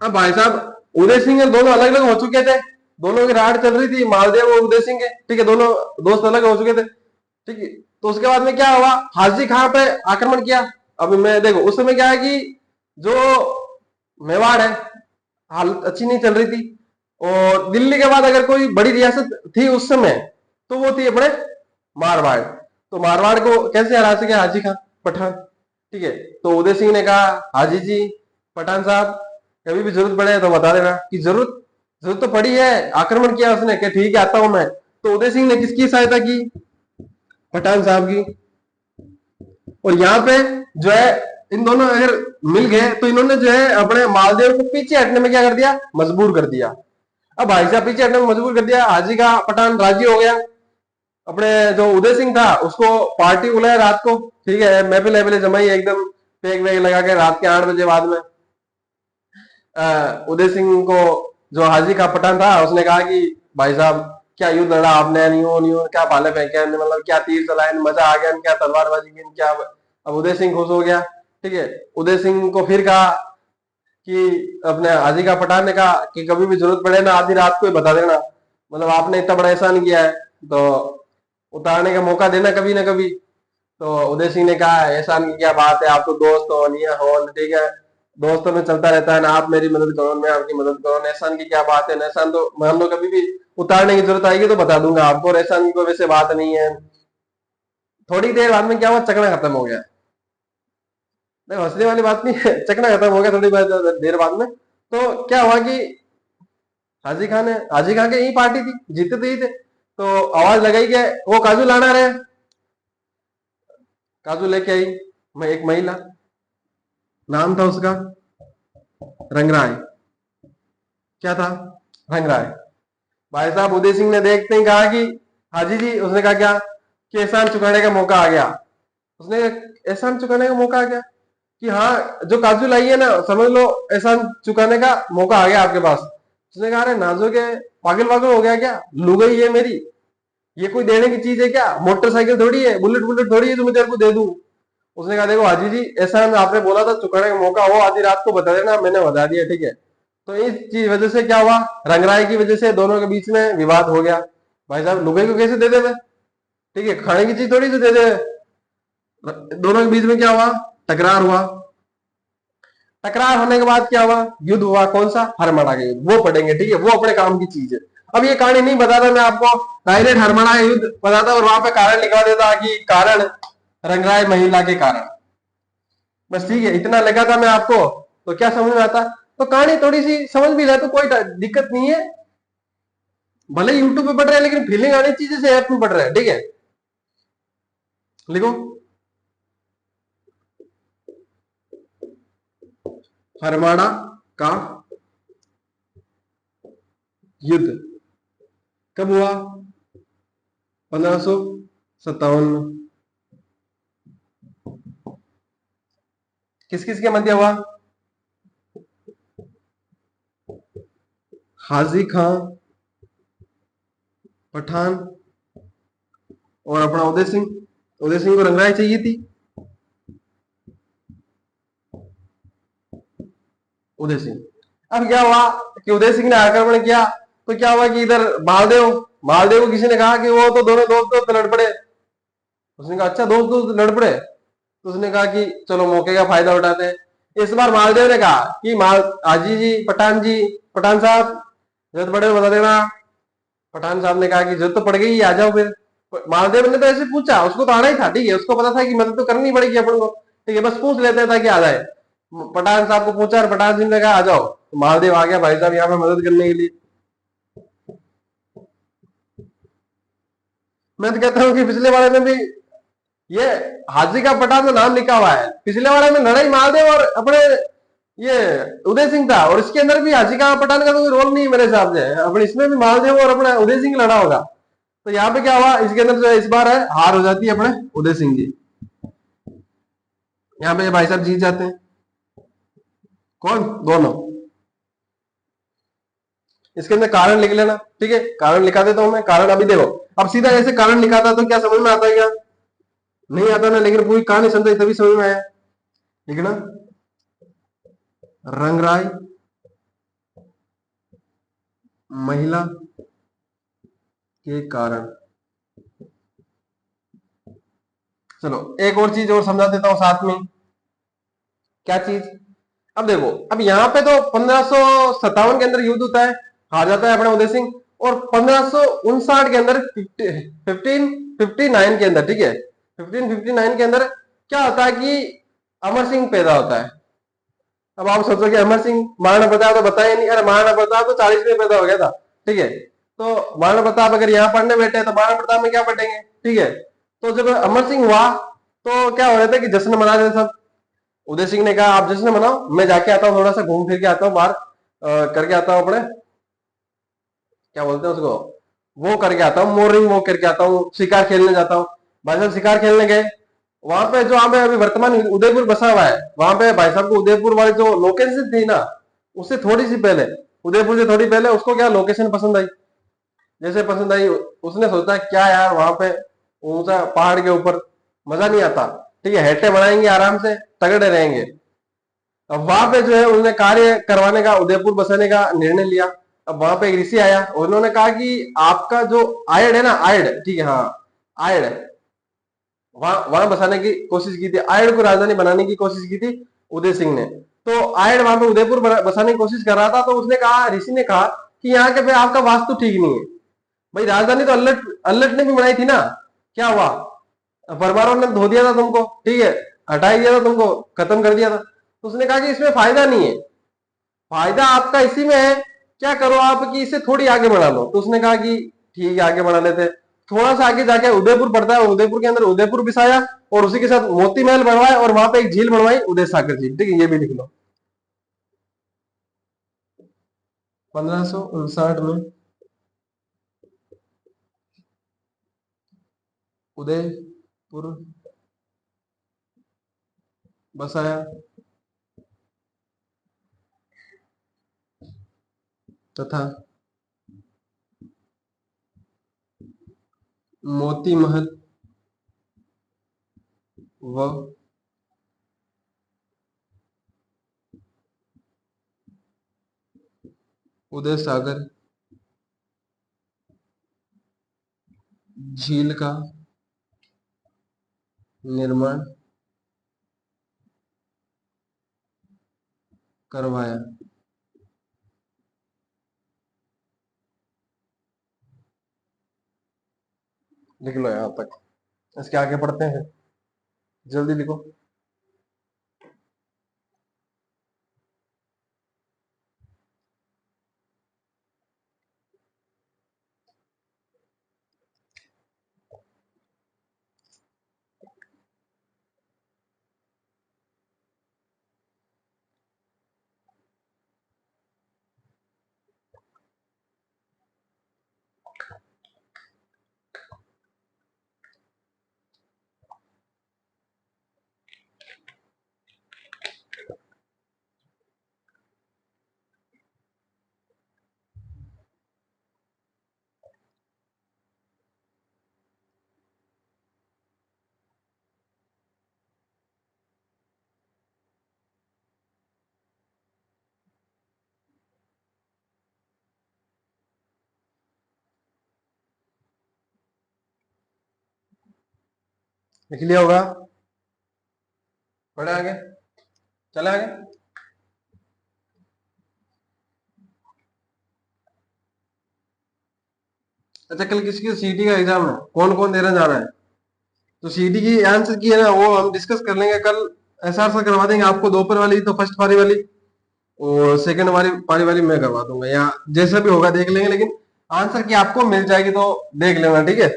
अब भाई साहब उदय सिंह और दोनों अलग अलग हो चुके थे, दोनों की राड चल रही थी, मालदेव और उदय सिंह के, ठीक है, दोनों दोस्त अलग हो चुके थे, ठीक है। तो उसके बाद में क्या हुआ, हाजी खां पे आक्रमण किया। अब मैं देखो उस समय क्या है कि जो मेवाड़ है, हालत अच्छी नहीं चल रही थी, और दिल्ली के बाद अगर कोई बड़ी रियासत थी उस समय, तो वो थी अपने मारवाड़। तो मारवाड़ को कैसे हरा सके, हाजी खां पठान, ठीक है। तो उदय सिंह ने कहा हाजी जी पठान साहब, कभी भी जरूरत पड़े तो बता देना, कि जरूरत जरूरत तो पड़ी है, आक्रमण किया उसने, क्या ठीक है आता हूं मैं। तो उदय सिंह ने किसकी सहायता की, पठान साहब की। और यहाँ पे जो है इन दोनों अगर मिल गए, तो इन्होंने जो है अपने मालदेव को पीछे हटने में क्या कर दिया, मजबूर कर दिया। अब भाई साहब पीछे हटने में मजबूर कर दिया, हाजी का पठान राजी हो गया। अपने जो उदय सिंह था उसको पार्टी बुलाया रात को, ठीक है, महफिल महफिल जमाई एकदम, पेग वेग लगा के रात के 8 बजे बाद में उदय सिंह को, जो हाजी का पठान था, उसने कहा कि भाई साहब क्या युद्ध लड़ा आपने, नहीं हो क्या भाले फेंके, मतलब क्या तीर चलाए, मजा आ गया, क्या तलवारबाजी की क्या। अब उदय सिंह खुश हो गया, ठीक है। उदय सिंह को फिर कहा कि अपने हाजी का पठान ने कहा कि कभी भी जरूरत पड़े ना आधी रात को ही बता देना, मतलब आपने इतना बड़ा एहसान किया है तो उतारने का मौका देना कभी ना कभी। तो उदय सिंह ने कहा एहसान की क्या बात है, आप तो दोस्त हो, नहीं हो, ठीक है, दोस्तों में चलता रहता है ना, आप मेरी मदद करो, मैं आपकी मदद करो। एहसान की क्या बात है, एहसान तो मान लो कभी भी उतारने की जरूरत आएगी तो बता दूंगा आपको, और एहसान की कोई वैसे बात नहीं है। थोड़ी देर बाद में क्या हुआ, चकना खत्म हो गया। नहीं, हंसने वाली बात नहीं है, चकना खत्म हो गया थोड़ी देर बाद में। तो क्या हुआ कि हाजी खान की यही पार्टी थी, जीते तो ही थे। तो आवाज लगाई कि वो काजू लाना रहे। काजू लेके आई मैं एक महिला, नाम था उसका रंगराय। क्या था, रंगराय। भाई साहब उदय सिंह ने देखते ही कहा कि हाजी जी, उसने कहा क्या कि एहसान चुकाने का मौका आ गया। उसने, एहसान चुकाने का मौका आ गया कि हाँ, जो काजू लाई है ना, समझ लो एहसान चुकाने का मौका आ गया आपके पास। उसने कहा अरे नाजुक है, पागल पागल हो गया क्या, लुगाई है मेरी, ये कोई देने की चीज है क्या, मोटरसाइकिल थोड़ी है, बुलेट बुलेट थोड़ी है जो मैं तेरे को दे दूं। उसने कहा देखो हाजी जी, ऐसा आपने बोला था चुकाने का मौका हो, आधी रात को बता देना, मैंने बता दिया, ठीक है। तो इस चीज वजह से क्या हुआ, रंगराय की वजह से दोनों के बीच में विवाद हो गया। भाई साहब लुगाई को कैसे दे देवे, ठीक है, खाने की चीज थोड़ी से दे दे। दोनों के बीच में क्या हुआ, टकरार हुआ। टकरार होने के बाद क्या हुआ, युद्ध हुआ। कौन सा, हरमड़ा का युद्ध, वो पढ़ेंगे, ठीक है, वो अपने काम की चीज है। अब ये कहानी नहीं बताता मैं आपको, डायरेक्ट हरमड़ा का युद्ध बताता और वहां पे कारण लिखवा देता कि कारण रंगराय महिला के कारण। बस ठीक है, इतना लगा था मैं आपको, तो क्या समझ में आता। तो कहानी थोड़ी सी समझ भी रहे तो कोई दिक्कत नहीं है। भले यूट्यूब पे पढ़ रहे हैं लेकिन फीलिंग आनी चीजें से ऐप में पढ़ रहे हैं, ठीक है। लिखो, हरमाड़ा का युद्ध कब हुआ, 1557 में। किस किस के मध्य हुआ, हाजी खां पठान और अपना उदय सिंह। उदय सिंह को रंगराय चाहिए थी। उदय सिंह, अब क्या हुआ कि उदय सिंह ने आक्रमण किया। तो क्या हुआ कि इधर मालदेव, मालदेव को किसी ने कहा कि वो तो दोनों दोस्त दोस्त लड़ पड़े। उसने कहा अच्छा, दोस्त दोस्त लड़ पड़े। तो उसने कहा कि चलो मौके का फायदा उठाते हैं। इस बार मालदेव ने कहा कि हाजी जी, पठान साहब, जरूरत पड़े तो बता देना। पठान साहब ने कहा कि जरूरत तो पड़ गई, आ जाओ फिर। मालदेव ने तो ऐसे पूछा, उसको तो आना ही था, ठीक है, उसको पता था कि मदद तो करनी पड़ेगी अपन को, ठीक है, बस पूछ लेते था कि आ जाए। पठान साहब को पूछा और पठान सिंह ने कहा आ जाओ, तो महादेव आ गया भाई साहब यहाँ पे मदद करने के लिए। मैं तो कहता हूँ कि पिछले वाले में भी ये हाजी का पठान का नाम लिखा हुआ है, पिछले वाले में लड़ाई महादेव और अपने ये उदय सिंह था, और इसके अंदर भी हाजी का पठान का तो कोई रोल नहीं है मेरे हिसाब से, अपने इसमें भी महादेव और अपना उदय सिंह लड़ा होगा। तो यहाँ पे क्या हुआ, इसके अंदर जो है इस बार है हार हो जाती है अपने उदय सिंह जी। यहाँ पे भाई साहब जीत जाते हैं। कौन, दोनों। इसके अंदर कारण लिख लेना, ठीक है, कारण लिखा देता हूं मैं। कारण अभी देखो, अब सीधा ऐसे कारण लिखाता तो क्या समझ में आता है क्या, नहीं आता ना, लेकिन पूरी कहानी समझाई तभी समझ में आया। लिखना, रंगराय महिला के कारण। चलो एक और चीज और समझा देता हूं साथ में। क्या चीज, अब देखो, अब यहाँ पे तो 1557 के अंदर युद्ध होता है, हार जाता है अपना उदय सिंह। और 1559 के अंदर, 1559 के अंदर, ठीक है, 1559 के अंदर क्या होता है कि अमर सिंह पैदा होता है। अब आप सोचो कि अमर सिंह, महाराणा प्रताप तो बताया नहीं, अरे महाराणा प्रताप तो 40 में पैदा हो गया था, ठीक है। तो महाराणा प्रताप अगर यहाँ पढ़ने बैठे तो महाराणा प्रताप में क्या पढ़ेंगे, ठीक है। तो जब अमर सिंह हुआ तो क्या हो रहा था कि जश्न मना रहे सब। उदय सिंह ने कहा आप जश्न मनाओ, मैं जाके आता हूँ, थोड़ा सा घूम फिर के आता हूँ बाहर, करके आता हूँ अपने, क्या बोलते हैं उसको, वो करके आता हूँ, मॉर्निंग वॉक करके आता हूँ, शिकार खेलने जाता हूँ। भाई साहब शिकार खेलने गए, वहां पे जो, वहां पे अभी वर्तमान उदयपुर बसा हुआ है, वहां पे भाई साहब को उदयपुर वाली जो लोकेशन थी ना, उससे थोड़ी सी पहले, उदयपुर से थोड़ी पहले उसको क्या लोकेशन पसंद आई। जैसे पसंद आई, उसने सोचा क्या यार वहां पे ऊंचा पहाड़ के ऊपर मजा नहीं आता, ठीक है, हेटे बनाएंगे आराम से, तगड़े रहेंगे। अब वहां पे जो है उन्होंने कार्य करवाने का, उदयपुर बसाने का निर्णय लिया। अब वहां पे एक ऋषि आया, उन्होंने कहा कि आपका जो आयड है ना, आयड, ठीक है, हाँ, आयड, वहां वहां बसाने की कोशिश की थी, आयड को राजधानी बनाने की कोशिश की थी उदय सिंह ने। तो आयड वहां पे उदयपुर बसाने की कोशिश कर रहा था, तो उसने कहा, ऋषि ने कहा कि यहाँ के पे आपका वास्तु ठीक नहीं है। भाई राजधानी तो अल्लट अल्लट ने भी बनाई थी ना, क्या हुआ? परमारों ने धो दिया था तुमको, ठीक है, हटा ही दिया था तुमको, खत्म कर दिया था। तो उसने कहा कि इसमें फायदा नहीं है, फायदा आपका इसी में है, क्या करो आप कि इसे थोड़ी आगे बढ़ा लो। तो उसने कहा कि ठीक है आगे बढ़ा लेते। थोड़ा सा आगे जाके उदयपुर पड़ता है, उदयपुर के अंदर उदयपुर बिसाया और उसी के साथ मोती महल बनवाया और वहां पे एक झील बनवाई, उदय सागर झील, ठीक है, ये भी लिख लो। 1559 में उदयपुर बसाया तथा मोती महल व उदय सागर झील का निर्माण करवाया। लिख लो यहां तक, इसके आगे पढ़ते हैं, जल्दी लिखो। लिख लिया होगा, पढ़े आगे, चले आगे। अच्छा कल किसकी सीटी का एग्जाम है, कौन कौन देने जा रहा है? तो सीटी की आंसर की है ना, वो हम डिस्कस कर लेंगे कल। एसआर से करवा देंगे आपको, दोपहर वाली तो फर्स्ट पारी वाली, और सेकंड वाली पारी वाली मैं करवा दूंगा, या जैसा भी होगा देख लेंगे, लेकिन आंसर की आपको मिल जाएगी तो देख लेना, ठीक है।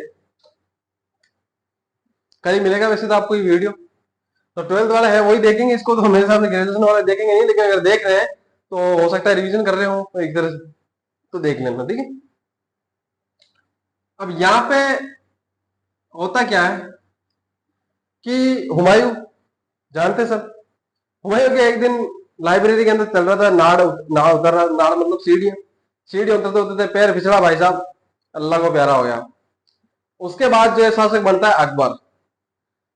कल ही मिलेगा वैसे तो आपको ये वीडियो। तो 12th वाला है वही देखेंगे, इसको तो मेरे हिसाब से ग्रेजुएशन वाला देखेंगे नहीं, लेकिन अगर देख रहे हैं तो हो सकता है रिवीजन कर रहे हो तो एक तरह से, तो देख लेना, ठीक है। अब यहाँ पे होता क्या है कि हुमायूं, जानते सब, हुमायूं के एक दिन लाइब्रेरी के अंदर चल रहा था, नाड़ उतर रहा, नाड़ मतलब सीढ़ियां, सीढ़ी उतरते उतरते पैर फिसला भाई साहब, अल्लाह को प्यारा हो गया। उसके बाद जो है शासक बनता है अकबर।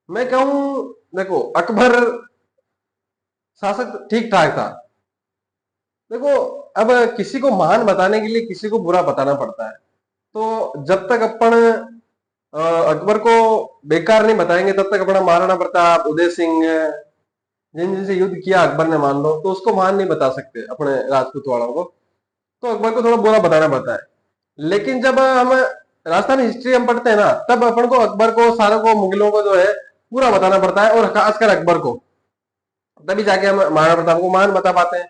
मैं कहूं, देखो अकबर शासक ठीक ठाक था। देखो अब किसी को महान बताने के लिए किसी को बुरा बताना पड़ता है, तो जब तक अपन अकबर को बेकार नहीं बताएंगे तब तक अपना महाराणा प्रताप, उदय सिंह, जिन जिनसे युद्ध किया अकबर ने मान लो, तो उसको महान नहीं बता सकते अपने राजपूत वालों को। तो अकबर को थोड़ा बुरा बताना पड़ता है। लेकिन जब हम राजस्थान हिस्ट्री हम पढ़ते हैं ना, तब अपन को अकबर को, सारों को, मुगलों को जो है पूरा बताना पड़ता है, और खासकर अकबर को, तभी जाके हम महाराणा प्रताप को महान बता पाते हैं।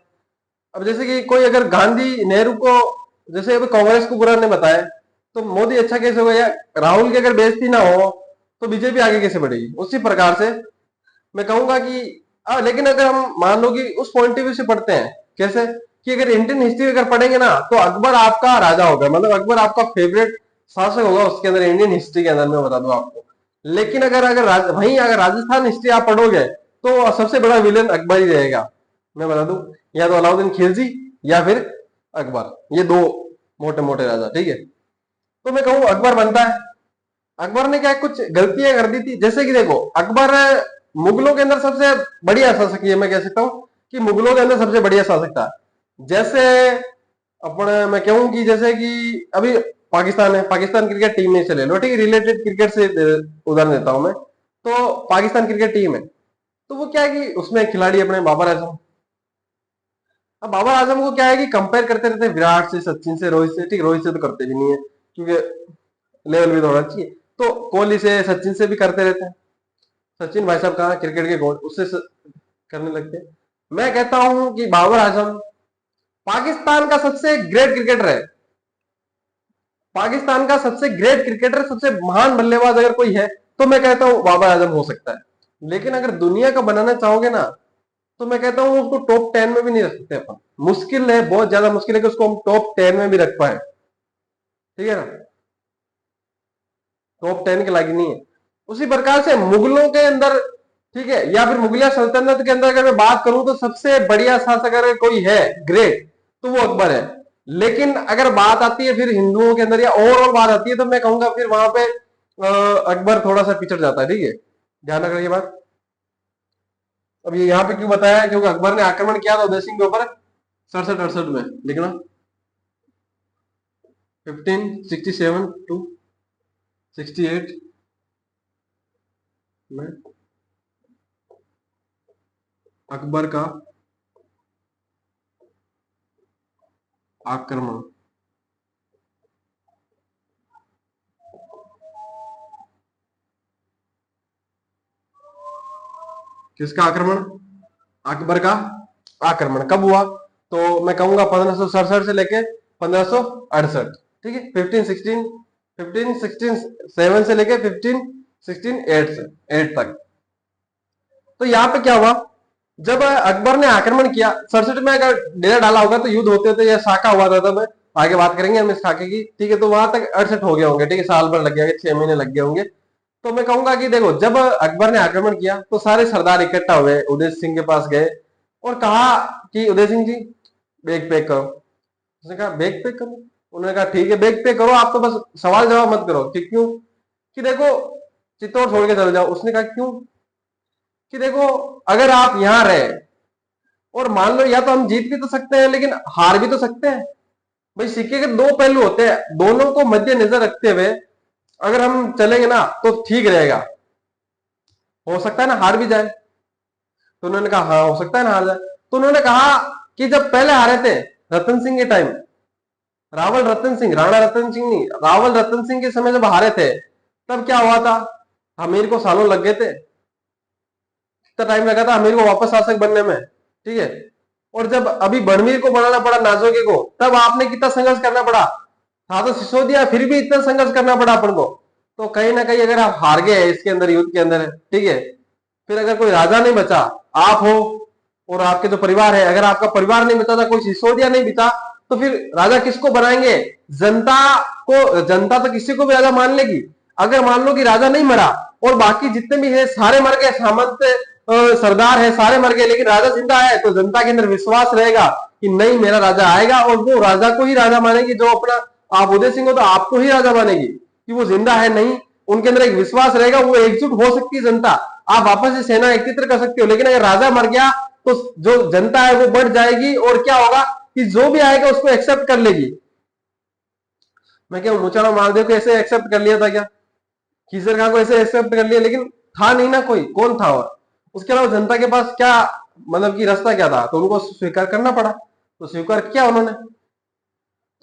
अब जैसे कि कोई अगर गांधी नेहरू को, जैसे अभी कांग्रेस को बुरा नहीं बताया, तो मोदी अच्छा कैसे होगा, या राहुल की अगर बेइज्जती ना हो तो बीजेपी आगे कैसे बढ़ेगी, उसी प्रकार से मैं कहूंगा कि लेकिन अगर हम मान लो कि उस पॉइंट ऑफ व्यू से पढ़ते हैं, कैसे कि अगर इंडियन हिस्ट्री अगर पढ़ेंगे ना, तो अकबर आपका राजा होगा, मतलब अकबर आपका फेवरेट शासक होगा उसके अंदर, इंडियन हिस्ट्री के अंदर, मैं बता दूं आपको। लेकिन अगर अगर वहीं अगर राजस्थान हिस्ट्री आप पढ़ोगे तो सबसे बड़ा विलेन अकबर ही रहेगा, मैं बता दूं, या तो अलाउद्दीन खिलजी या फिर अकबर, ये दो मोटे मोटे राजा, ठीक है। तो मैं कहूँ अकबर बनता है। अकबर ने क्या कुछ गलतियां कर दी थी, जैसे कि देखो अकबर मुगलों के अंदर सबसे बढ़िया शासक, ये मैं कह सकता हूँ कि मुगलों के अंदर सबसे बढ़िया शासक था। जैसे अपन मैं कहूँ कि जैसे कि अभी पाकिस्तान है, पाकिस्तान क्रिकेट टीम में से ले लो, ठीक है, रिलेटेड क्रिकेट से उदाहरण देता हूं मैं। तो पाकिस्तान क्रिकेट टीम है, तो वो क्या है कि उसमें खिलाड़ी अपने बाबर आजम, अब बाबर आजम को क्या है कि कंपेयर करते रहते हैं विराट से, सचिन से, रोहित से। ठीक, रोहित से तो करते भी नहीं है क्योंकि लेवल भी तो होना चाहिए। तो कोहली से, सचिन से भी करते रहते हैं। सचिन भाई साहब कहाँ क्रिकेट के गॉड, उससे करने लगते हैं। मैं कहता हूं कि बाबर आजम पाकिस्तान का सबसे ग्रेट क्रिकेटर है। पाकिस्तान का सबसे ग्रेट क्रिकेटर, सबसे महान बल्लेबाज अगर कोई है तो मैं कहता हूं बाबर आजम हो सकता है। लेकिन अगर दुनिया का बनाना चाहोगे ना, तो मैं कहता हूं उसको टॉप 10 में भी नहीं रख सकते अपन। मुश्किल है, बहुत ज्यादा मुश्किल है कि उसको हम टॉप 10 में भी रख पाए। ठीक है ना, टॉप 10 के लायक नहीं है। उसी प्रकार से मुगलों के अंदर, ठीक है, या फिर मुगलिया सल्तनत के अंदर अगर मैं बात करूं तो सबसे बढ़िया शासक अगर कोई है ग्रेट, तो वो अकबर है। लेकिन अगर बात आती है फिर हिंदुओं के अंदर या ओवरऑल बात आती है, तो मैं कहूंगा फिर वहां पे अकबर थोड़ा सा पिछड़ जाता है। ठीक है, ध्यान रखना ये बात। अब ये यहाँ पे क्यों बताया, क्योंकि अकबर ने आक्रमण किया था उदय सिंह के ऊपर 67-68 में, लिखना 1567 टू 68 में अकबर का आक्रमण। किसका आक्रमण? अकबर का आक्रमण कब हुआ? तो मैं कहूंगा 1567 से लेके 1568। ठीक है, 1516 से लेके 1516 से 8 तक। तो यहाँ पे क्या हुआ, जब अकबर ने आक्रमण किया 67 में, अगर डेरा डाला होगा तो युद्ध होते होते या साका हुआ था, तब आगे बात करेंगे हम इस साके की। ठीक है, तो वहां तक 68 हो गए होंगे। ठीक है, साल भर लग गया, 6 महीने लग गए होंगे। तो मैं कहूंगा कि देखो, जब अकबर ने आक्रमण किया तो सारे सरदार इकट्ठा हुए, उदय सिंह के पास गए और कहा कि उदय सिंह जी बैग पैक करो। उसने कहा बैग पैक करो? उन्होंने कहा ठीक है बैग पैक करो, आप तो बस सवाल जवाब मत करो कि क्यों, कि देखो चित्तौड़ छोड़ के चले जाओ। उसने कहा क्यों, कि देखो अगर आप यहां रहे और मान लो या तो हम जीत भी तो सकते हैं लेकिन हार भी तो सकते हैं। भाई सिक्के के दो पहलू होते हैं, दोनों को मद्देनजर रखते हुए अगर हम चलेंगे ना तो ठीक रहेगा। हो सकता है ना हार भी जाए। तो उन्होंने कहा हाँ हो सकता है ना हार जाए। तो उन्होंने कहा कि जब पहले हारे थे रतन सिंह के टाइम, रावल रतन सिंह, राणा रतन सिंह नहीं, रावल रतन सिंह के समय जब हारे थे, तब क्या हुआ था, हमीर को सालों लग गए थे। कितना टाइम लगा था हमीर को वापस शासक बनने में। ठीक है, और जब अभी बनवीर को बनाना पड़ा नाजोगे को, तब आपने कितना संघर्ष करना पड़ा। था तो सिसोदिया, फिर भी इतना संघर्ष करना पड़ा अपन को। तो कहीं ना कहीं अगर आप हार गए इसके अंदर, युद्ध के अंदर, ठीक है, फिर अगर कोई राजा नहीं बचा, आप हो और आपके जो परिवार है, अगर आपका परिवार नहीं बचा था, कोई सिसोदिया नहीं बचा, तो फिर राजा किसको बनाएंगे? जनता को। जनता तो किसी को भी राजा मान लेगी। अगर मान लो कि राजा नहीं मरा और बाकी जितने भी है सारे मर गए, सामंत सरदार है सारे मर गए, लेकिन राजा जिंदा है, तो जनता के अंदर विश्वास रहेगा कि नहीं मेरा राजा आएगा, और वो राजा को ही राजा मानेगी। जो अपना आप उदय सिंह हो तो आपको ही राजा मानेगी कि वो जिंदा है। नहीं, उनके अंदर एक विश्वास रहेगा, वो एकजुट हो सकती है जनता। आप वापस से सेना एकत्रित कर सकते हो, लेकिन अगर राजा मर गया तो जो जनता है वो बढ़ जाएगी, और क्या होगा कि जो भी आएगा उसको एक्सेप्ट कर लेगी। मैं क्या मुचाराम महादेव को ऐसे एक्सेप्ट कर लिया था क्या? खीसर खां को ऐसे एक्सेप्ट कर लिया, लेकिन था नहीं ना कोई, कौन था? और उसके अलावा जनता के पास क्या, मतलब कि रास्ता क्या था? तो उनको स्वीकार करना पड़ा, तो स्वीकार किया उन्होंने।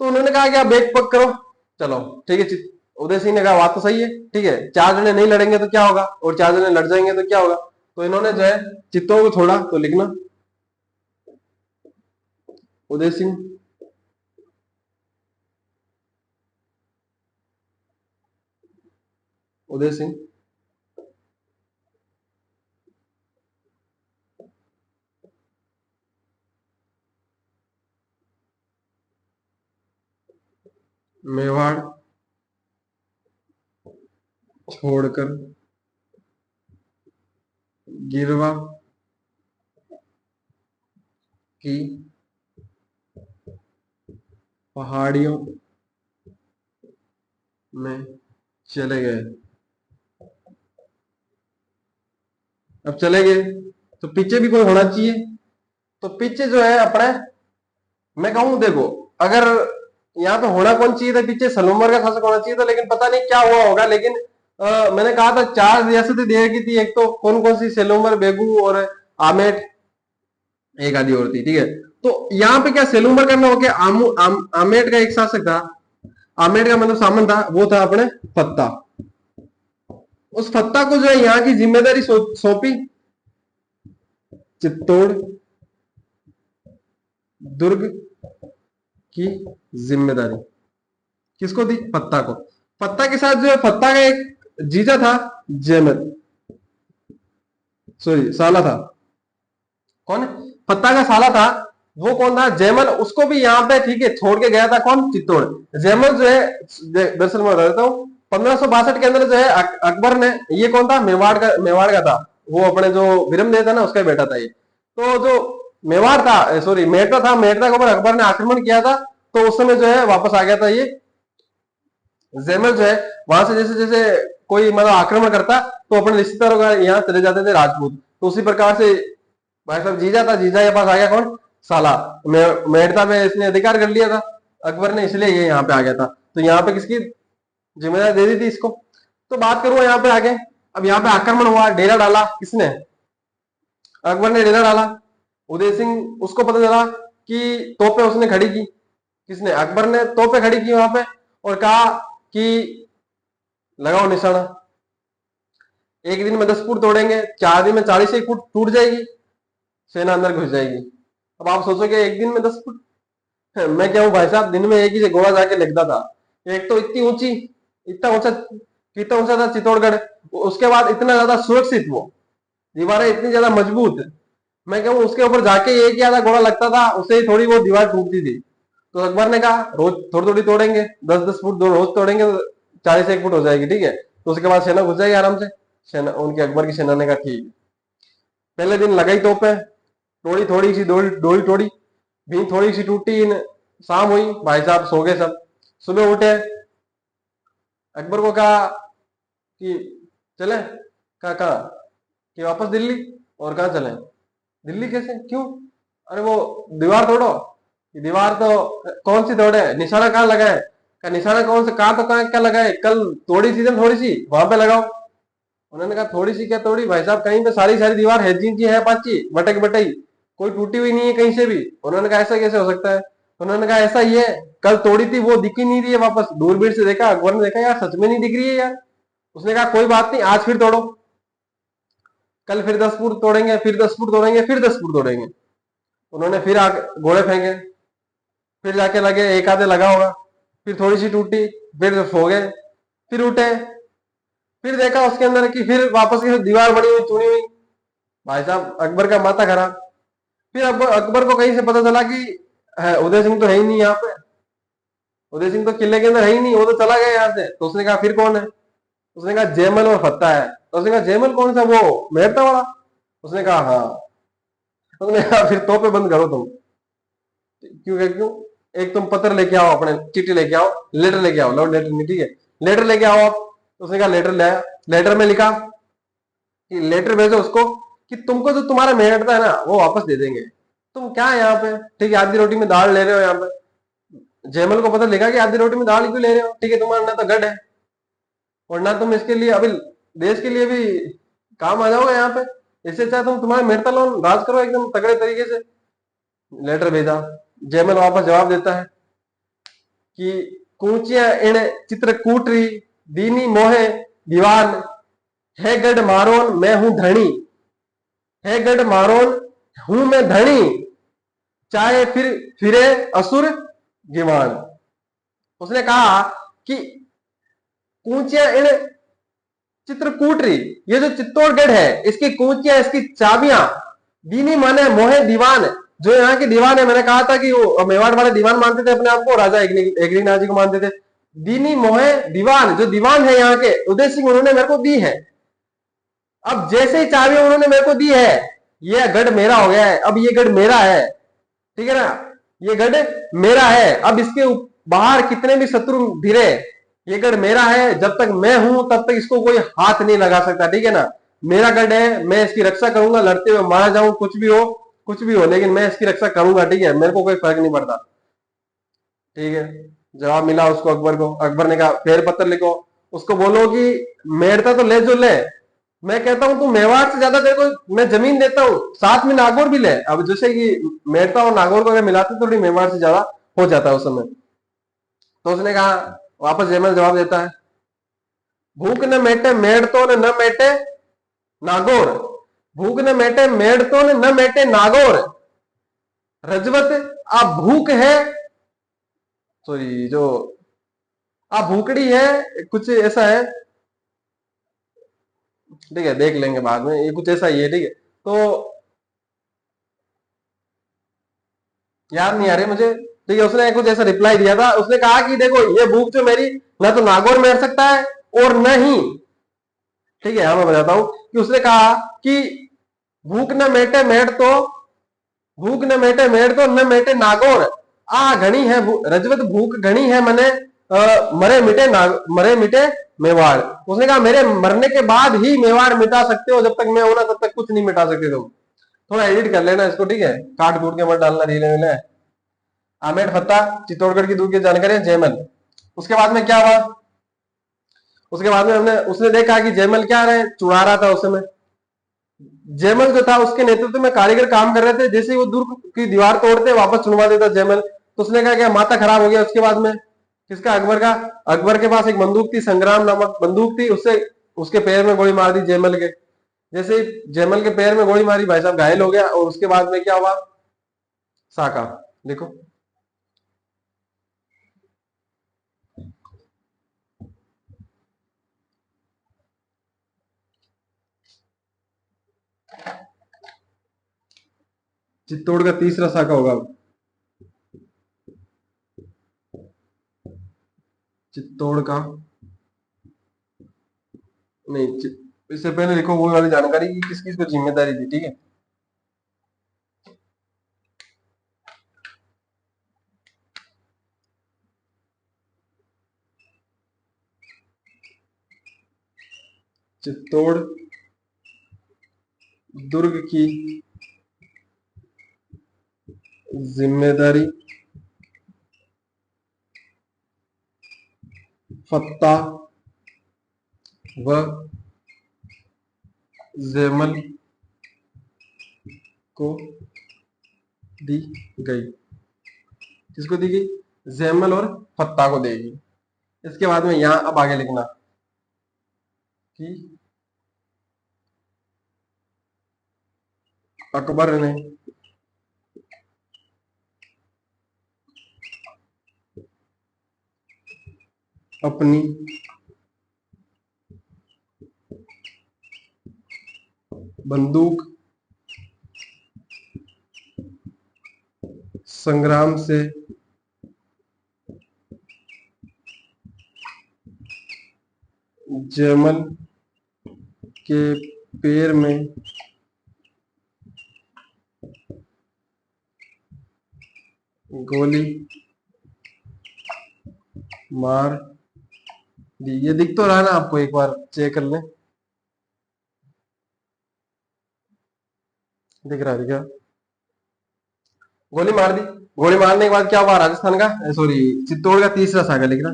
तो उन्होंने कहा कि आप बैग पक करो, चलो ठीक है। उदय सिंह ने कहा बात तो सही है, ठीक है, 4 जने नहीं लड़ेंगे तो क्या होगा, और 4 जने लड़ जाएंगे तो क्या होगा। तो इन्होंने जो है चित्तौड़ को छोड़ा। तो लिखना उदय सिंह उदय सिंह मेवाड़ छोड़कर गिरवा की पहाड़ियों में चले गए। अब चले गए तो पीछे भी कोई होना चाहिए। तो पीछे जो है अपने, मैं कहूं देखो, अगर यहाँ पे होना कौन चाहिए था पीछे, सलूमर का शासक होना चाहिए था, लेकिन पता नहीं क्या हुआ होगा। लेकिन मैंने कहा था 4 रियासतें दी गई थी, एक तो कौन कौन सी, सेलूमर, बेगू और आमेट। एक आधी और थी, ठीक है। तो यहाँ पे क्या सेलूमर का नाम हो गया, आमेट का एक शासक था, आमेट का मतलब सामन था, वो था अपने फत्ता। उस फत्ता को जो है यहाँ की जिम्मेदारी सौंपी, चित्तौड़ दुर्ग की जिम्मेदारी किसको दी, फत्ता को। फत्ता के साथ जो है फत्ता का एक जीजा था, जैमल, सॉरी साला था, कौन है, फत्ता का साला था, वो कौन था, जैमल। उसको भी यहाँ पे ठीक है छोड़ के गया था, कौन, चित्तौड़। जैमल जो है, दरअसल मैं बता देता हूँ, 1562 के अंदर जो है अकबर ने, ये कौन था, मेवाड़ का था, वो अपने जो विरमदेव था ना उसका बेटा था ये। तो जो मेवाड़ था, सॉरी मेड़ता था, मेड़ता के ऊपर अकबर ने आक्रमण किया था, तो उस समय जो है वापस आ गया था ये जैमल जो है। वहां से जैसे जैसे कोई मतलब आक्रमण करता तो अपने रिश्तेदारों का यहाँ चले जाते थे राजपूत। तो उसी प्रकार से भाई साहब जीजा था, जीजा के पास आ गया कौन, साला, मेड़ता में इसने अधिकार कर लिया था अकबर ने, इसलिए ये यहाँ पे आ गया था। तो यहाँ पे किसकी जिम्मेदारी दे दी थी इसको। तो बात करूं यहाँ पे आगे, अब यहाँ पे आक्रमण हुआ, डेरा डाला किसने, अकबर ने डेरा डाला। उदय सिंह, उसको पता चला कि तोपें उसने खड़ी की, किसने, अकबर ने तोपें खड़ी की वहां पे, और कहा कि लगाओ निशाना, एक दिन में 10 फुट तोड़ेंगे, 4 दिन में 41 फुट टूट जाएगी, सेना अंदर घुस जाएगी। अब आप सोचोगे एक दिन में 10 फुट, मैं क्या हूँ भाई साहब, दिन में एक ही घोड़ा जाके लगता था। एक तो इतनी ऊंची, इतना ऊंचा, कितना ऊंचा था चित्तौड़गढ़, उसके बाद इतना ज्यादा सुरक्षित, वो दीवारें इतनी ज्यादा मजबूत, मैं कहूँ उसके ऊपर जाके एक ही आधा घोड़ा लगता था, उससे ही थोड़ी वो दीवार टूटती थी। तो अकबर ने कहा रोज थोड़ी थोड़ी तोड़ेंगे, 10-10 फुट रोज तोड़ेंगे, तो 41 फुट हो जाएगी, ठीक है। तो उसके बाद सेना घुस जाएगी आराम से। सेना, उनके अकबर की सेना ने कहा ठीक है। पहले दिन लगाई तोपें, तोड़ी थोड़ी सी, डोरी तोड़ी, भी थोड़ी सी टूटी, शाम हुई, भाई साहब सो गए सब। सुबह उठे, अकबर को कहा कि चले, कहा कि वापस दिल्ली, और कहा चले, दिल्ली कैसे, क्यों, अरे वो दीवार तोड़ो। दीवार तो कौन सी तोड़े, निशाना कहाँ लगाए, का निशाना कौन से, कहाँ तो कहाँ क्या लगाए, कल तोड़ी थी थोड़ी सी, वहां पे लगाओ। उन्होंने कहा थोड़ी सी क्या तोड़ी भाई साहब, कहीं पे सारी सारी दीवार है जी है, पाची बटक बटाई, कोई टूटी हुई नहीं है कहीं से भी। उन्होंने कहा ऐसा कैसे हो सकता है, उन्होंने कहा ऐसा ही है, कल तोड़ी थी वो दिख ही नहीं रही है, वापस दूरबीन से देखा, अकबर ने देखा यार सच में नहीं दिख रही है यार। उसने कहा कोई बात नहीं, आज फिर तोड़ो, कल फिर 10 फुट तोड़ेंगे, फिर 10 फुट तोड़ेंगे, फिर 10 फुट तोड़ेंगे। उन्होंने फिर घोड़े फेंके, फिर जाके लगे, एक आधे लगा होगा, फिर थोड़ी सी टूटी, फिर सो गए, फिर उठे, फिर देखा उसके अंदर की, फिर वापस की दीवार बनी हुई, चुनी हुई। भाई साहब अकबर का माथा खराब। फिर अकबर को कहीं से पता चला कि उदय सिंह तो है ही नहीं यहाँ पे, उदय सिंह तो किले के अंदर है ही नहीं, वो तो चला गया यहाँ से। तो उसने कहा फिर कौन है, उसने कहा जयमल और फत्ता है। तो उसने कहा जयमल कौन सा, वो मेहरता वाला। उसने कहा हाँ। उसने कहा फिर तोपे बंद करो तुम, क्यों, एक तुम पत्र लेके आओ, अपने चिट्ठी लेके आओ, लेटर लेके आओ, लव लेटर नहीं, ठीक है, लेटर लेके आओ आप। तो उसने कहा लेटर ले आया, लेटर में लिखा कि लेटर भेजो उसको कि तुमको जो तुम्हारा मेहनत है ना वो वापस दे देंगे, तुम क्या है यहाँ पे, ठीक है, आधी रोटी में दाल ले रहे हो यहाँ पे। जयमल को पता लगा कि आधी रोटी में दाल क्यों ले रहे हो, ठीक है, तुम्हारा ना तो गढ़ है, और ना तुम इसके लिए अभी देश के लिए भी काम आ जाओगे यहाँ पे, इससे अच्छा तुम तुम्हारे मेहता लोन राज करो एकदम तगड़े तरीके से। लेटर भेजा, जयमल वापस जवाब देता है कि कूचिया इन चित्रकूटरी दीनी मोहे दीवान, है गढ़ मारोन मैं हूं धनी, है गढ़ मारोन हूं मैं धनी, चाहे फिर फिरे असुर गिवान। उसने कहा कि कूचिया इन चित्रकूटरी, ये जो चित्तौड़गढ़ है इसकी कूचियां, इसकी चाबियां, दीनी माने मोहे दीवान, जो यहाँ के दीवान है, मैंने कहा था कि वो मेवाड़ वाले दीवान मानते थे अपने आप को, राजा एकनाथ जी को मानते थे। दीनी मोहे दीवान, जो दीवान है यहाँ के उदय सिंह, उन्होंने मेरे को दी है। अब जैसे ही चाबी उन्होंने मेरे को दी है, ये गढ़ मेरा हो गया है, अब ये गढ़ मेरा है, ठीक है ना, ये गढ़ मेरा है। अब इसके बाहर कितने भी शत्रु भिरे, ये गढ़ मेरा है, जब तक मैं हूं तब तक इसको कोई हाथ नहीं लगा सकता, ठीक है ना, मेरा गढ़ है, मैं इसकी रक्षा करूंगा, लड़ते हुए मारा जाऊं, कुछ भी हो, कुछ भी हो, लेकिन मैं इसकी रक्षा करूंगा, ठीक है, मेरे को कोई फर्क नहीं पड़ता, ठीक है। जवाब मिला उसको अकबर को, अकबर ने कहा फेर पत्र लिखो, उसको बोलो कि मेड़ता तो ले जो ले, मैं कहता हूं तू मेवाड़ से ज्यादा तेरे को मैं जमीन देता हूं, साथ में नागौर भी ले। अब जैसे कि मेड़ता और नागौर को अगर मिलाते तो थोड़ी मेवाड़ से ज्यादा हो जाता है उस समय। तो उसने कहा, वापस जयमल जवाब देता है, भूख न मेटे मेड़ तो न मेटे नागौर, भूख न मेटे मेड़ तो न मेटे नागौर, रजवत आ भूख है, सॉरी जो आ भूखड़ी है, कुछ ऐसा है, ठीक है देख लेंगे बाद में, ये कुछ ऐसा ही है, ठीक है। तो याद नहीं आ रही मुझे, ठीक है। उसने कुछ ऐसा रिप्लाई दिया था, उसने कहा कि देखो ये भूख जो मेरी न तो नागौर मेर सकता है और न ही, ठीक है मैं बताता हूं कि उसने कहा कि भूख न मेटे मेड़ तो, भूख न मेटे मेड़ तो न मेटे नागौर, आ घनी है रजवत भूख घनी है मने मरे मिटे मरे मिटे मेवाड़। उसने कहा मेरे मरने के बाद ही मेवाड़ मिटा सकते हो, जब तक मैं हूं ना तब तक कुछ नहीं मिटा सकते तुम। थोड़ा एडिट कर लेना इसको, ठीक है, काट कूट के मत डालना रीले में। आमेर फत्ता चित्तौड़गढ़ की दूर की जानकारी, जयमल। उसके बाद में क्या हुआ, उसके बाद में हमने उसने देखा कि जयमल क्या रहे चुरा रहा था उस समय। जयमल जो था उसके नेतृत्व में कारीगर काम कर रहे थे, जैसे ही वो दुर्ग की दीवार तोड़ते वापस चुनवा देता जयमल। तो उसने कहा क्या माथा खराब हो गया। उसके बाद में किसका, अकबर का। अकबर के पास एक बंदूक थी, संग्राम नामक बंदूक थी, उससे उसके पैर में गोली मार दी जयमल के। जैसे ही जयमल के पैर में गोली मारी, भाई साहब घायल हो गया। और उसके बाद में क्या हुआ, साका देखो, चित्तौड़ का तीसरा साका होगा। चित्तौड़ का नहीं, इससे पहले देखो वो वाली जानकारी की किस किस को जिम्मेदारी थी, ठीक है। चित्तौड़ दुर्ग की जिम्मेदारी फत्ता व जैमल को दी गई। किसको दी गई, जैमल और फत्ता को देगी। इसके बाद में यहां अब आगे लिखना कि अकबर ने अपनी बंदूक संग्राम से जैमल के पैर में गोली मार दी। ये दिख तो रहा ना आपको, एक बार चेक कर लें, दिख रहा है क्या, गोली मार दी। गोली मारने के बाद क्या हुआ, राजस्थान का सॉरी चित्तौड़ का तीसरा सागा लिखना।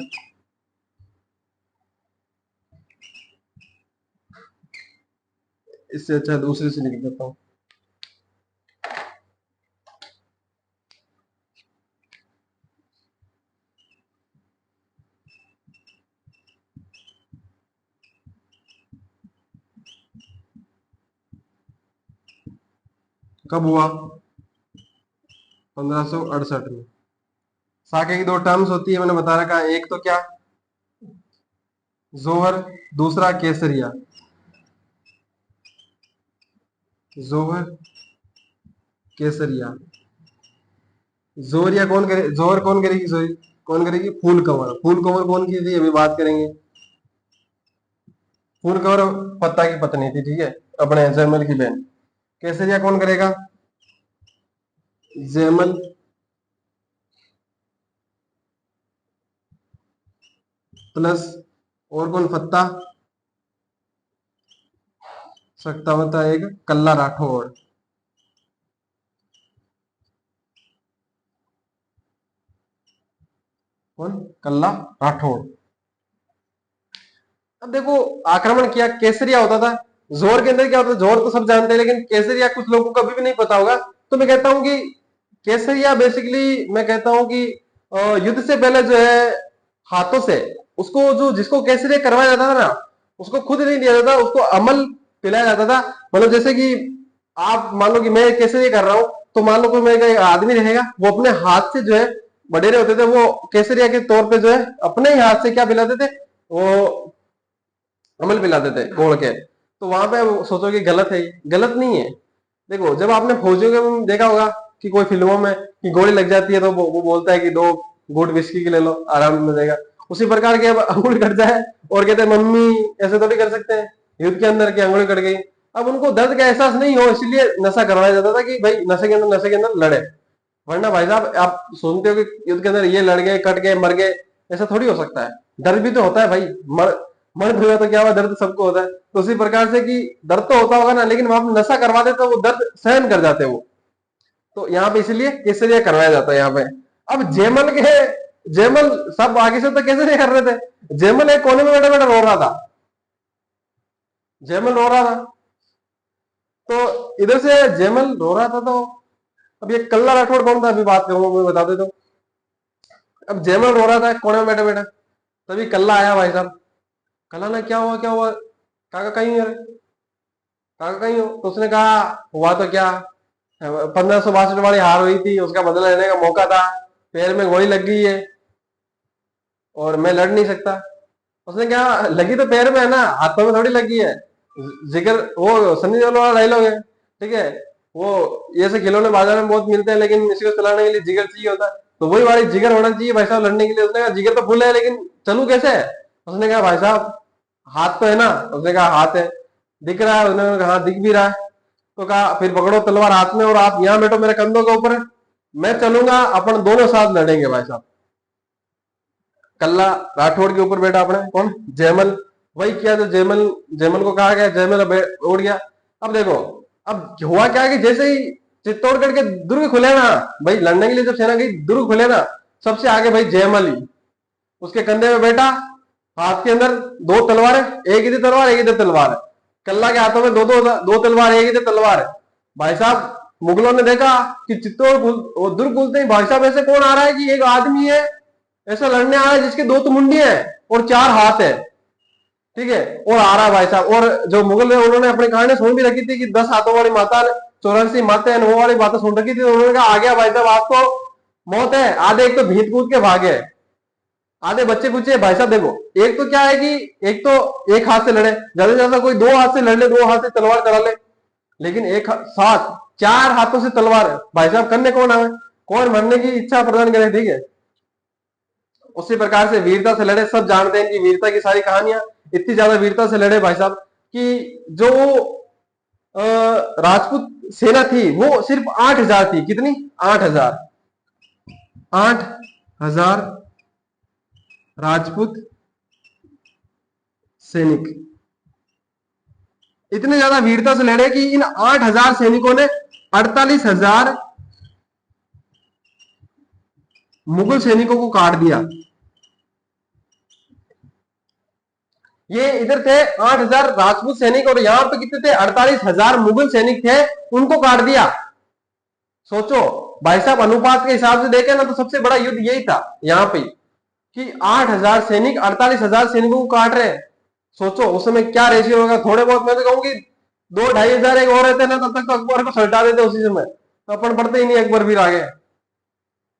इससे अच्छा दूसरे से लिख देता हूं। कब हुआ, 1568 में। साके की दो टर्म्स होती है, मैंने बता रखा है, एक तो क्या जोहर, दूसरा केसरिया। जोहर केसरिया। जोहरिया कौन करे, जोहर कौन करेगी, जोहर कौन करेगी, फूल कंवर। फूल कंवर कौन की थी अभी बात करेंगे। फूल कंवर पत्ता की पत्नी थी, ठीक है, अपने जयमल की बहन। केसरिया कौन करेगा, जयमल प्लस और कौन, फत्ता सकता होता है एक कल्ला राठौड़। कौन, कल्ला राठौड़। अब देखो आक्रमण किया केसरिया होता था, जोर के अंदर क्या होता है, जोर तो सब जानते हैं, लेकिन केसरिया कुछ लोगों को कभी भी नहीं पता होगा। तो मैं कहता हूं कि केसरिया बेसिकली मैं कहता हूं कि युद्ध से पहले जो है हाथों से उसको, जो जिसको केसरिया करवाया जाता था ना, उसको खुद नहीं दिया जाता, उसको अमल पिलाया जाता था। मतलब जैसे कि आप मान लो कि मैं केसरिया कर रहा हूं, तो मान लो कोई मेरा एक आदमी रहेगा, वो अपने हाथ से जो है, बडेरे होते थे वो केसरिया के तौर पे जो है अपने ही हाथ से क्या पिलाते थे, वो अमल पिलाते थे घोल के। तो वहां पे सोचो कि गलत है, गलत नहीं है। देखो जब आपने फौजियों के देखा होगा कि कोई फिल्मों में कि गोली लग जाती है तो वो बोलता है कि दो घूंट विस्की के ले लो आराम मिल जाएगा। उसी प्रकार की अब अंगुली कट जाए और कहते हैं मम्मी ऐसे थोड़ी कर सकते हैं युद्ध के अंदर की अंगुली कट गई। अब उनको दर्द का एहसास नहीं हो, इसलिए नशा करवाया जाता था कि भाई नशे के अंदर लड़े। वरना भाई साहब आप सुनते हो कि युद्ध के अंदर ये लड़ गए, कट गए, मर गए, ऐसा थोड़ी हो सकता है। दर्द भी तो होता है भाई, मर्द हुआ तो क्या हुआ, दर्द सबको होता है। तो उसी प्रकार से कि दर्द तो होता होगा ना, लेकिन वहां पे नशा करवा दे तो वो दर्द सहन कर जाते हैं वो। तो यहाँ पे इसलिए केसरिया करवाया जाता है यहाँ पे। अब जयमल सब आगे से तो केसरिया कर रहे थे, जयमल एक कोने में बैठा बैठा रो रहा था, जयमल रो रहा था। तो इधर से जयमल रो रहा था, तो अब ये कल्ला राठौड़ कौन था, अभी बात करूंगा, मैं बता देता हूँ। अब जयमल रो रहा था कोने में बैठा बैठा, तभी कल्ला आया भाई साहब। कल्ला ने क्या हुआ क्या हुआ, काका कहीं है, काका कहीं हो। तो उसने कहा हुआ तो क्या, 1562 वाली हार हुई थी, उसका बदला लेने का मौका था, पैर में गोली लग गई है और मैं लड़ नहीं सकता। उसने कहा लगी तो पैर में है ना, हाथों में थोड़ी लगी है। जिगर, वो सनी देओल वाला डायलॉग है, ठीक है। वो ये से खिलौने बाजार में बहुत मिलते हैं, लेकिन इसी को चलाने के लिए जिगर चाहिए होता है। तो वही वाली जिगर होना चाहिए भाई साहब लड़ने के लिए। उसने कहा जिगर तो फुल है, लेकिन चलूं कैसे। उसने कहा भाई साहब हाथ तो है ना। उसने कहा हाथ है, दिख रहा है। उसने कहा हाँ दिख भी रहा है। तो कहा फिर पकड़ो तलवार हाथ में और आप यहाँ बैठो मेरे कंधों के ऊपर, मैं चलूंगा, अपन दोनों साथ लड़ेंगे भाई साहब। कल्ला राठौड़ के ऊपर बैठा अपने कौन, जयमल। वही किया जो जयमल, जयमल को कहा गया, जयमल उड़ गया। अब देखो अब हुआ क्या कि जैसे ही चित्तौड़गढ़ के दुर्ग खुले ना, भाई लड़ने के लिए जब सेना गई दुर्ग खुले ना, सबसे आगे भाई जयमल ही, उसके कंधे में बैठा, हाथ के अंदर दो तलवार है, एक इधर तलवार एक इधर तलवार है। कल्ला के हाथों में दो तलवार, एक इधर तलवार है। भाई साहब मुगलों ने देखा कि दुर्ग खुलते ही भाई साहब ऐसे कौन आ रहा है कि एक आदमी है ऐसा लड़ने आ रहा है जिसके दो तो मुंडियां हैं और चार हाथ है, ठीक है, और आ रहा है भाई साहब। और जो मुगल है उन्होंने अपनी कहानी सुन भी रखी थी कि 10 हाथों वाली माता, 84 माता है, वो वाली बातें सुन रखी थी। उन्होंने कहा आ गया भाई साहब, आज तो मौत है। आधे एक तो भीत कूद के भागे, आधे बच्चे कुछ भाई साहब। देखो एक तो क्या है कि एक तो एक हाथ से लड़े, ज्यादा से ज्यादा कोई दो हाथ से लड़ ले, दो हाथ से तलवार चला ले, लेकिन एक साथ चार हाथों से तलवार भाई साहब करने कौन आए, कौन मरने की इच्छा प्रदान करे, ठीक है। उसी प्रकार से वीरता से लड़े, सब जानते हैं कि वीरता की सारी कहानियां, इतनी ज्यादा वीरता से लड़े भाई साहब कि जो राजपूत सेना थी वो सिर्फ 8,000 थी। कितनी, 8,000, 8,000 राजपूत सैनिक इतने ज्यादा वीरता से लड़े कि इन 8,000 सैनिकों ने 48,000 मुगल सैनिकों को काट दिया। ये इधर थे 8,000 राजपूत सैनिक और यहाँ पे कितने थे, 48,000 मुगल सैनिक थे, उनको काट दिया। सोचो भाई साहब अनुपात के हिसाब से देखें ना तो सबसे बड़ा युद्ध यही था यहाँ पे कि 8,000 सैनिक 48,000 सैनिकों को काट रहे हैं। सोचो उस समय क्या रेशियो होगा। थोड़े बहुत मैं तो कहूंगी 2-2,500 एक और रहते ना, तब तक तो अकबर को सल्टा देते उसी समय, तो अपन पढ़ते ही नहीं अकबर भी आगे।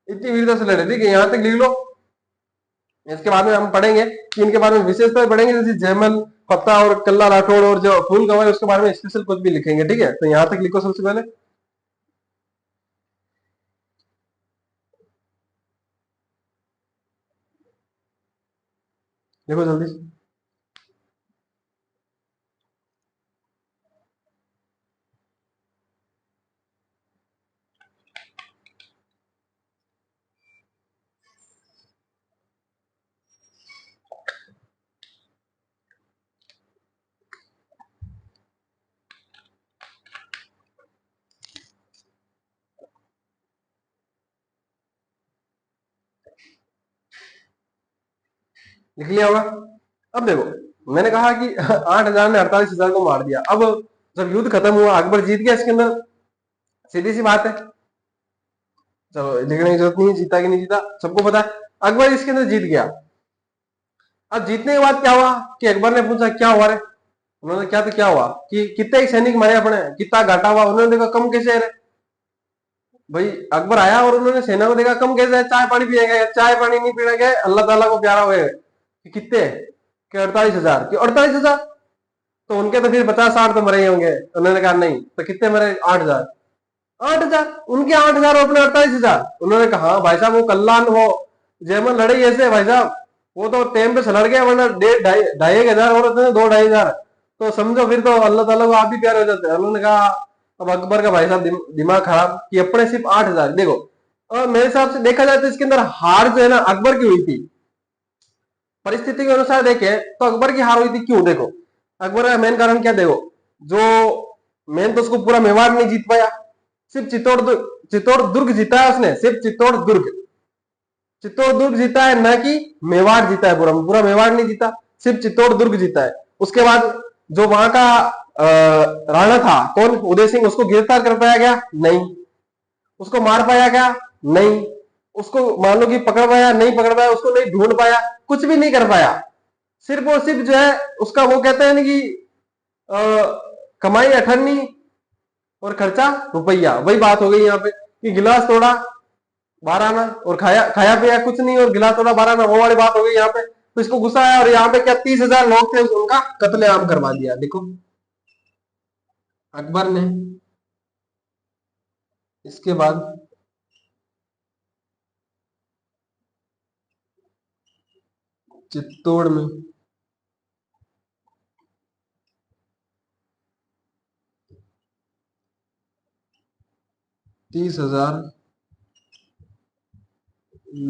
इतनी वीरता से लड़े, ठीक है, यहाँ तक लिख लो। इसके बाद में हम पढ़ेंगे कि इनके बारे में विशेषता पढ़ेंगे, जैसे जयमल, पत्ता और कल्ला राठौड़ और जो फूल गवाई उसके बारे में स्पेशल कुछ भी लिखेंगे, ठीक है। तो यहाँ तक लिखो सबसे पहले, लिखो जल्दी से। लिख लिया होगा। अब देखो मैंने कहा कि 8,000 ने 48,000 को मार दिया। अब जब युद्ध खत्म हुआ, अकबर जीत गया, इसके अंदर सीधी सी बात है, चलो लिखने की जरूरत नहीं है, जीता कि नहीं जीता सबको पता है, अकबर इसके अंदर जीत गया। अब जीतने के बाद क्या हुआ कि अकबर ने पूछा क्या हुआ रे, उन्होंने क्या तो क्या हुआ कि कितने ही सैनिक मरे अपने, कितना घाटा हुआ, उन्होंने देखा कम कैसे है रे। भाई अकबर आया और उन्होंने सेना को देखा कम कैसे है, चाय पानी पिए गए, चाय पानी नहीं पीने गए, अल्लाह ताला को प्यारा हुए कि कितने, कि 48,000, कि 48,000, तो उनके तो फिर 50-60 तो मरे ही होंगे। उन्होंने कहा नहीं, तो कितने मरे, 8,000। 8,000 उनके, 8,000 अपने 48,000। उन्होंने कहा हाँ भाई साहब वो कल्याण वो जयमल लड़े ऐसे भाई साहब, वो तो टाइम पे सलड़ गया, वरना 1,500-2,500 और उसने 2,500, तो समझो फिर तो अल्लाह ताला को आप भी प्यारे हो जाते हैं। उन्होंने कहा अब अकबर का भाई साहब दिमाग खराब कि अपने सिर्फ 8,000 देखो। और मेरे हिसाब से देखा जाए तो इसके अंदर हार जो है ना अकबर की हुई थी, परिस्थिति के अनुसार देखे तो अकबर की हार हुई थी। क्यों, देखो अकबर का मेन कारण क्या, देखो जो मेन तो उसको पूरा मेवाड़ नहीं जीत पाया, सिर्फ चित्तौड़ दुर्ग जीता है उसने, सिर्फ चित्तौड़ दुर्ग जीता है, ना कि मेवाड़ जीता है, पूरा पूरा मेवाड़ नहीं जीता, सिर्फ चित्तौड़ दुर्ग जीता है। उसके बाद जो वहां का राणा था कौन, उदय सिंह, उसको गिरफ्तार कर पाया गया नहीं, उसको मार पाया गया नहीं, उसको मान लो कि पकड़ पाया नहीं, पकड़ पाया, उसको नहीं ढूंढ पाया, कुछ भी नहीं कर पाया। सिर्फ और सिर्फ जो है उसका वो कहते हैं ना कि अ, कमाई 98 और खर्चा रुपया, वही बात हो गई यहाँ पे कि गिलास तोड़ा 12 आना और खाया खाया पिया कुछ नहीं, और गिलास तोड़ा 12 आना, वो वाली बात हो गई यहाँ पे। तो इसको गुस्सा आया और यहाँ पे क्या 30,000 लोग थे, उनका कत्लेआम करवा दिया। देखो अकबर ने इसके बाद चित्तौड़ में 30,000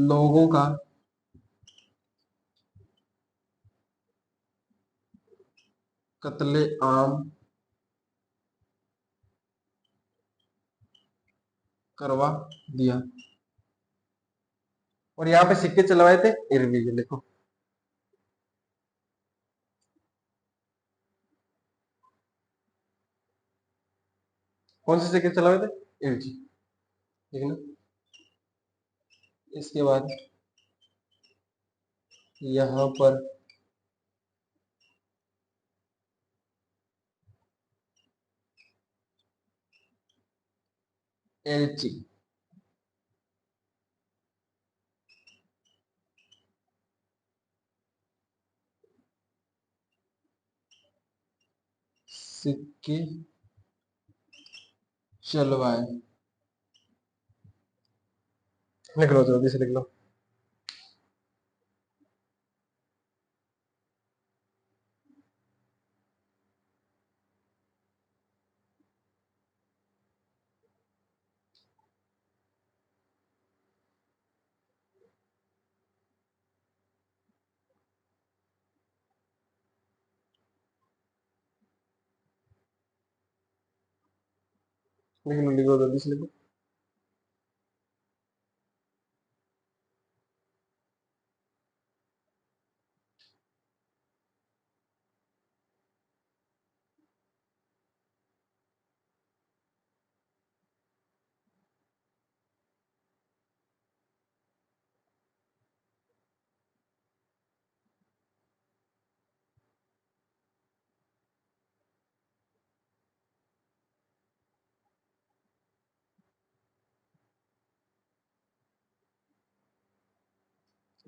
लोगों का कत्लेआम करवा दिया। और यहाँ पे सिक्के चलवाए थे इरवी के, देखो कौन से सिक्के चलवाए थे, इरवी, ठीक ना। इसके बाद यहाँ पर एलची, सिक्के चलवाए, लिख लो जल्दी से लिख लो। लिख लो जल्दी से लिखो।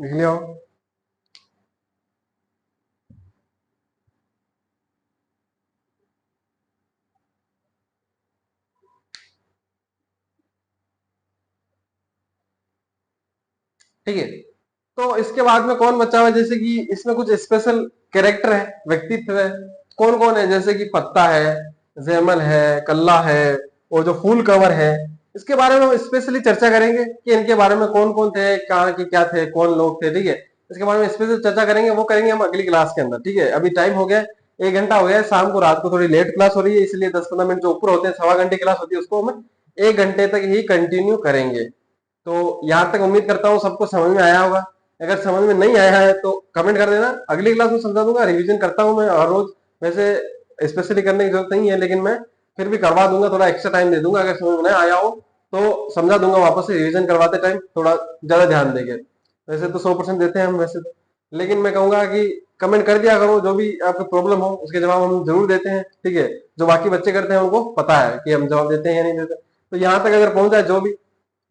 लिख लिया हो? ठीक है, तो इसके बाद में कौन बचा हुआ है, जैसे कि इसमें कुछ स्पेशल कैरेक्टर है, व्यक्तित्व है, कौन कौन है, जैसे कि पत्ता है, जैमल है, कल्ला है, और जो फूल कवर है, इसके बारे में हम स्पेशली चर्चा करेंगे कि इनके बारे में कौन कौन थे, कहाँ के क्या थे, कौन लोग थे, ठीक है। इसके बारे में स्पेशल चर्चा करेंगे, वो करेंगे हम अगली क्लास के अंदर, ठीक है। अभी टाइम हो गया 1 घंटा हो गया है, शाम को रात को थोड़ी लेट क्लास हो रही है, इसलिए 10-15 मिनट जो ऊपर होते हैं, सवा घंटे क्लास होती है, उसको हम 1 घंटे तक ही कंटिन्यू करेंगे। तो यहाँ तक उम्मीद करता हूँ सबको समझ में आया होगा। अगर समझ में नहीं आया है तो कमेंट कर देना, अगली क्लास में समझा दूंगा। रिवीजन करता हूँ मैं हर रोज, वैसे स्पेशली करने की जरूरत नहीं है, लेकिन मैं फिर भी करवा दूंगा, थोड़ा एक्स्ट्रा टाइम दे दूंगा। अगर समझ में नहीं आया हो तो समझा दूंगा वापस से, रिवीजन करवाते टाइम थोड़ा ज्यादा ध्यान देंगे। वैसे तो 100% देते हैं हम वैसे तो, लेकिन मैं कहूंगा कि कमेंट कर दिया करो, जो भी आपको प्रॉब्लम हो उसके जवाब हम जरूर देते हैं, ठीक है। जो बाकी बच्चे करते हैं उनको पता है कि हम जवाब देते हैं या नहीं देते। तो यहाँ तक अगर पहुंचा जो भी,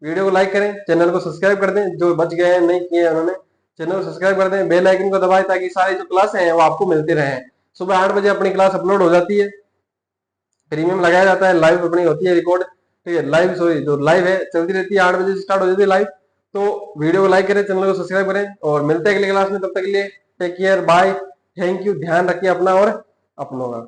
वीडियो को लाइक करें, चैनल को सब्सक्राइब कर दें, जो बच गए हैं नहीं किए हैं उन्होंने, चैनल को सब्सक्राइब कर दें, बेल आइकन को दबाएं ताकि सारी जो क्लासें हैं वो आपको मिलती रहें। सुबह 8 बजे अपनी क्लास अपलोड हो जाती है, प्रीमियम लगाया जाता है, लाइव अपनी होती है रिकॉर्ड, ठीक है। लाइव सॉरी जो लाइव है चलती रहती है, 8 बजे से स्टार्ट हो जाती है लाइव। तो वीडियो को लाइक करें, चैनल को सब्सक्राइब करें, और मिलते हैं अगली क्लास में। तब तक के लिए take care, bye, thank you, ध्यान रखिए अपना और अपनों का।